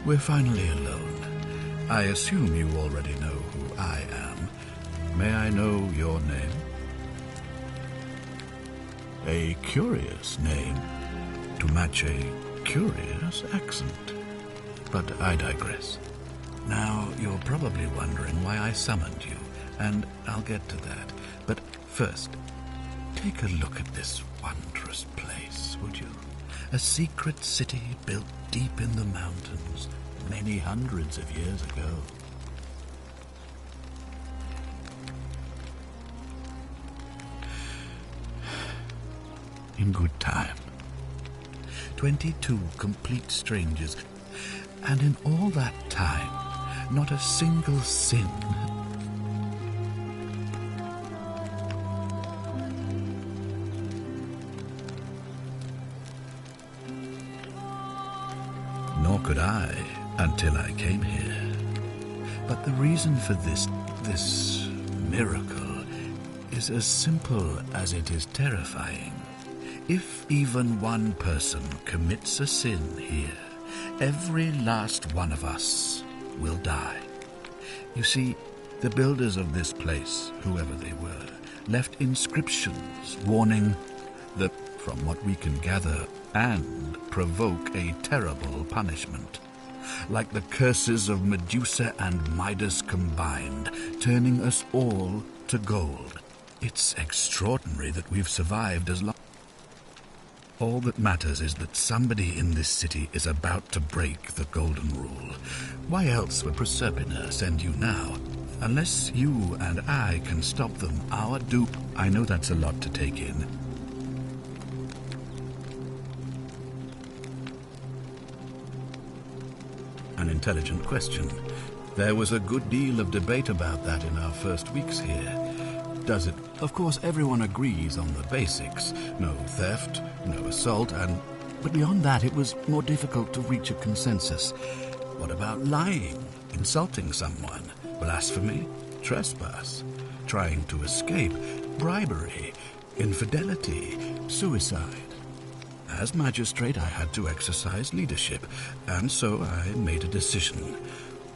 We're finally alone. I assume you already know who I am. May I know your name? A curious name to match a curious accent. But I digress. Now, you're probably wondering why I summoned you, and I'll get to that. But first, take a look at this wondrous place, would you? A secret city built deep in the mountains many hundreds of years ago. In good time. 22 complete strangers, and in all that time, not a single sin. Nor could I until I came here. But the reason for this miracle is as simple as it is terrifying. If even one person commits a sin here, every last one of us will die. You see, the builders of this place, whoever they were, left inscriptions warning that, from what we can gather, and provoke a terrible punishment. Like the curses of Medusa and Midas combined, turning us all to gold. It's extraordinary that we've survived as long. All that matters is that somebody in this city is about to break the Golden Rule. Why else would Proserpina send you now? Unless you and I can stop them, our doom... I know that's a lot to take in. An intelligent question. There was a good deal of debate about that in our first weeks here. Does it? Of course, everyone agrees on the basics. No theft, no assault, but beyond that, it was more difficult to reach a consensus. What about lying, insulting someone, blasphemy, trespass, trying to escape, bribery, infidelity, suicide? As magistrate, I had to exercise leadership, and so I made a decision.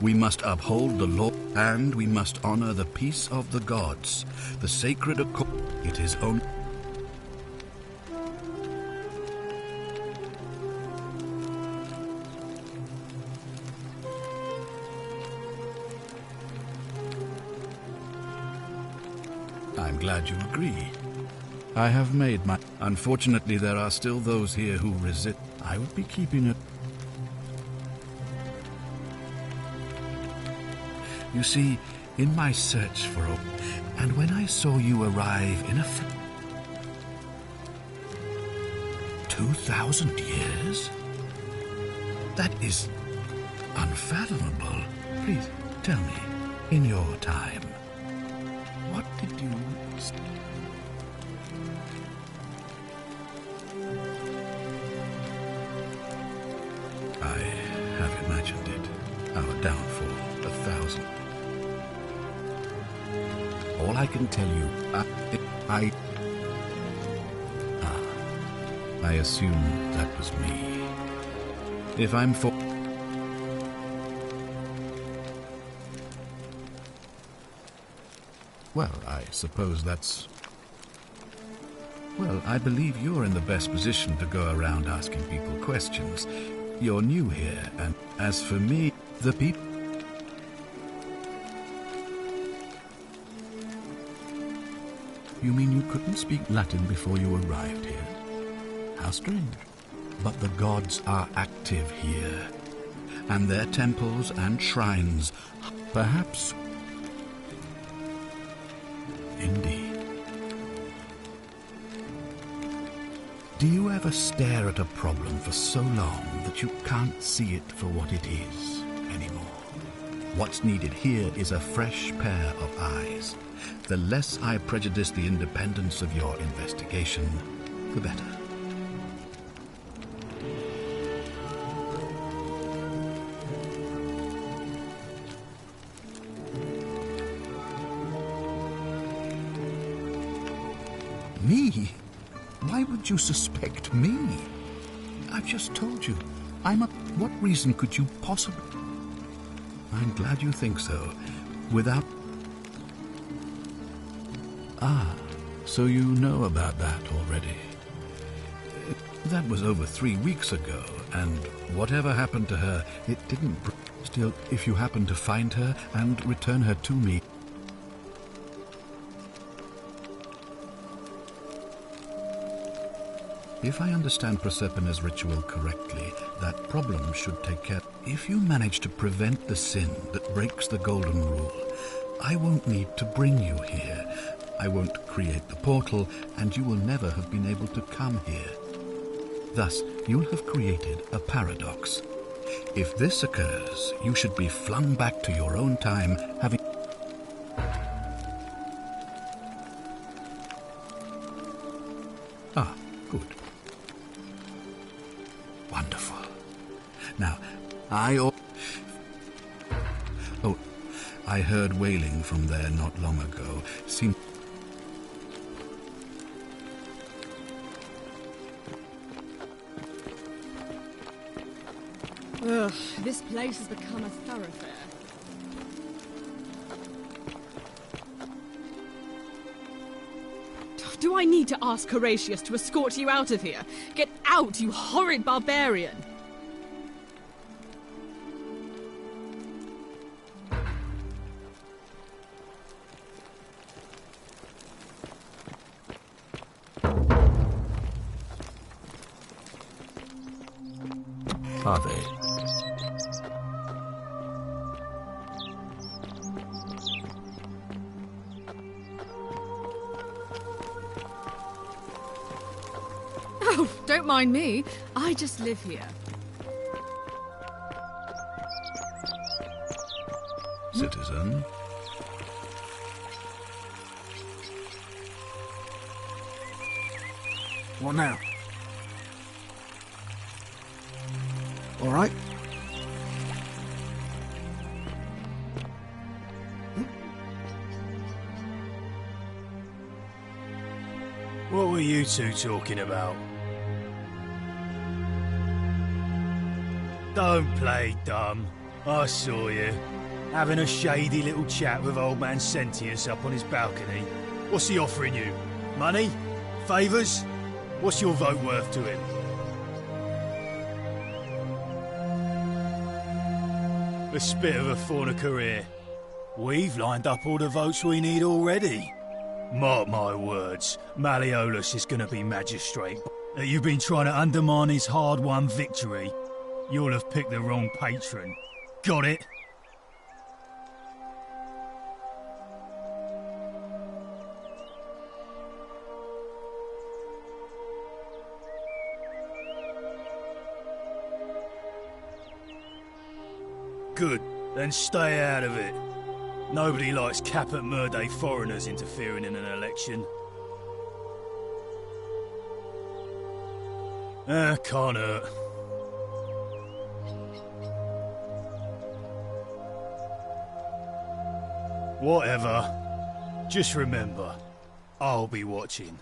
We must uphold the law, and we must honor the peace of the gods, the sacred accord. It is only... I'm glad you agree. I have made my... Unfortunately, there are still those here who resist. I would be keeping it... You see, in my search for a... And when I saw you arrive in a... 2,000 years? That is unfathomable. Please, tell me, in your time, what did you... I have imagined it. Our downfall, 1,000. All I can tell you, I assume that was me. If I'm for... Well, I suppose that's... Well, I believe you're in the best position to go around asking people questions. You're new here, and as for me, the people... You mean you couldn't speak Latin before you arrived here? How strange. But the gods are active here, and their temples and shrines, perhaps... Indeed. Do you ever stare at a problem for so long that you can't see it for what it is anymore? What's needed here is a fresh pair of eyes. The less I prejudice the independence of your investigation, the better. Me? Why would you suspect me? I've just told you, I'm a... What reason could you possibly... I'm glad you think so. Without... Ah, so you know about that already. That was over 3 weeks ago, and whatever happened to her, it didn't... Still, if you happen to find her and return her to me... If I understand Proserpina's ritual correctly, that problem should take care... If you manage to prevent the sin that breaks the Golden Rule, I won't need to bring you here. I won't create the portal, and you will never have been able to come here. Thus, you'll have created a paradox. If this occurs, you should be flung back to your own time, having... Ah, good. Wonderful. Now, Oh, I heard wailing from there not long ago. Ugh, this place has become a thoroughfare. Do I need to ask Horatius to escort you out of here? Get out, you horrid barbarian! Are they? Oh, don't mind me. I just live here. Citizen? What now? All right. What were you two talking about? Don't play dumb. I saw you. Having a shady little chat with old man Sentius up on his balcony. What's he offering you? Money? Favours? What's your vote worth to him? A spit of a fauna career. We've lined up all the votes we need already. Mark my words, Malleolus is going to be magistrate. You've been trying to undermine his hard-won victory. You'll have picked the wrong patron. Got it? Good, then stay out of it. Nobody likes Caput Murday foreigners interfering in an election. Can't hurt. Whatever. Just remember, I'll be watching.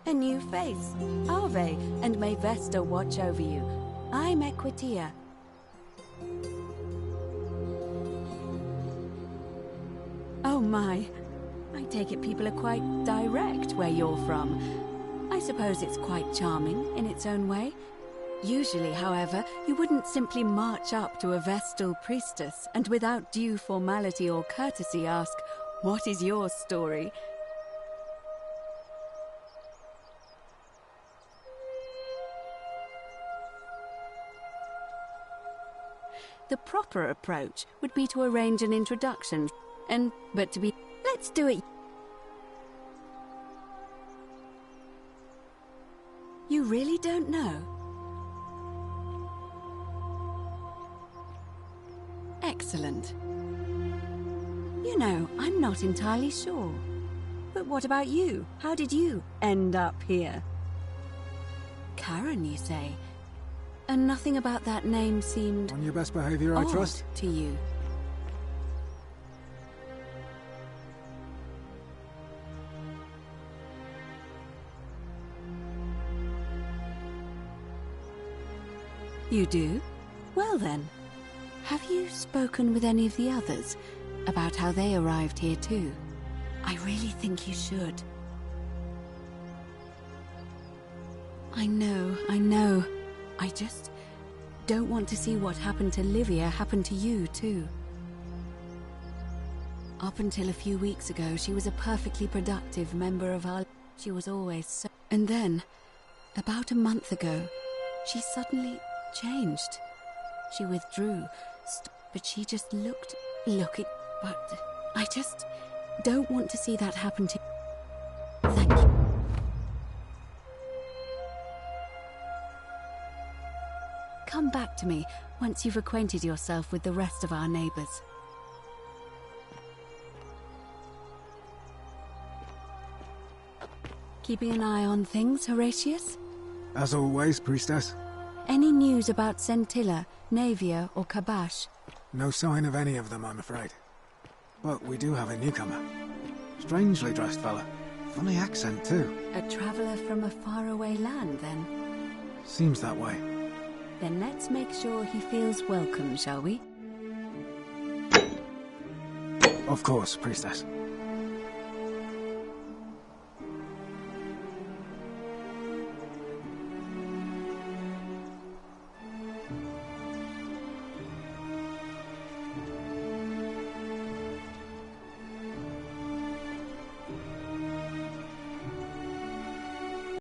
A new face. Ave, and may Vesta watch over you. I'm Equitia. Oh my. I take it people are quite direct where you're from. I suppose it's quite charming in its own way. Usually, however, you wouldn't simply march up to a Vestal priestess and without due formality or courtesy ask, "What is your story?" The proper approach would be to arrange an introduction, but to be... Let's do it. You really don't know? excellent. You know, I'm not entirely sure. But what about you? How did you end up here? Karen, you say? And nothing about that name seemed... On your best behavior, I odd trust? to you. You do? Well then, have you spoken with any of the others about how they arrived here too? I really think you should. I know. I just don't want to see what happened to Livia happen to you too. Up until a few weeks ago, she was a perfectly productive member of our... She was always so... And then, about a month ago, she suddenly changed. She withdrew, but she just looked it. But I just don't want to see that happen to... Thank you. Come back to me once you've acquainted yourself with the rest of our neighbors. Keeping an eye on things, Horatius? As always, priestess. Any news about Scintilla, Navia, or Kabash? No sign of any of them, I'm afraid. But we do have a newcomer. Strangely dressed fella. Funny accent, too. A traveler from a faraway land, then? Seems that way. Then let's make sure he feels welcome, shall we? Of course, priestess.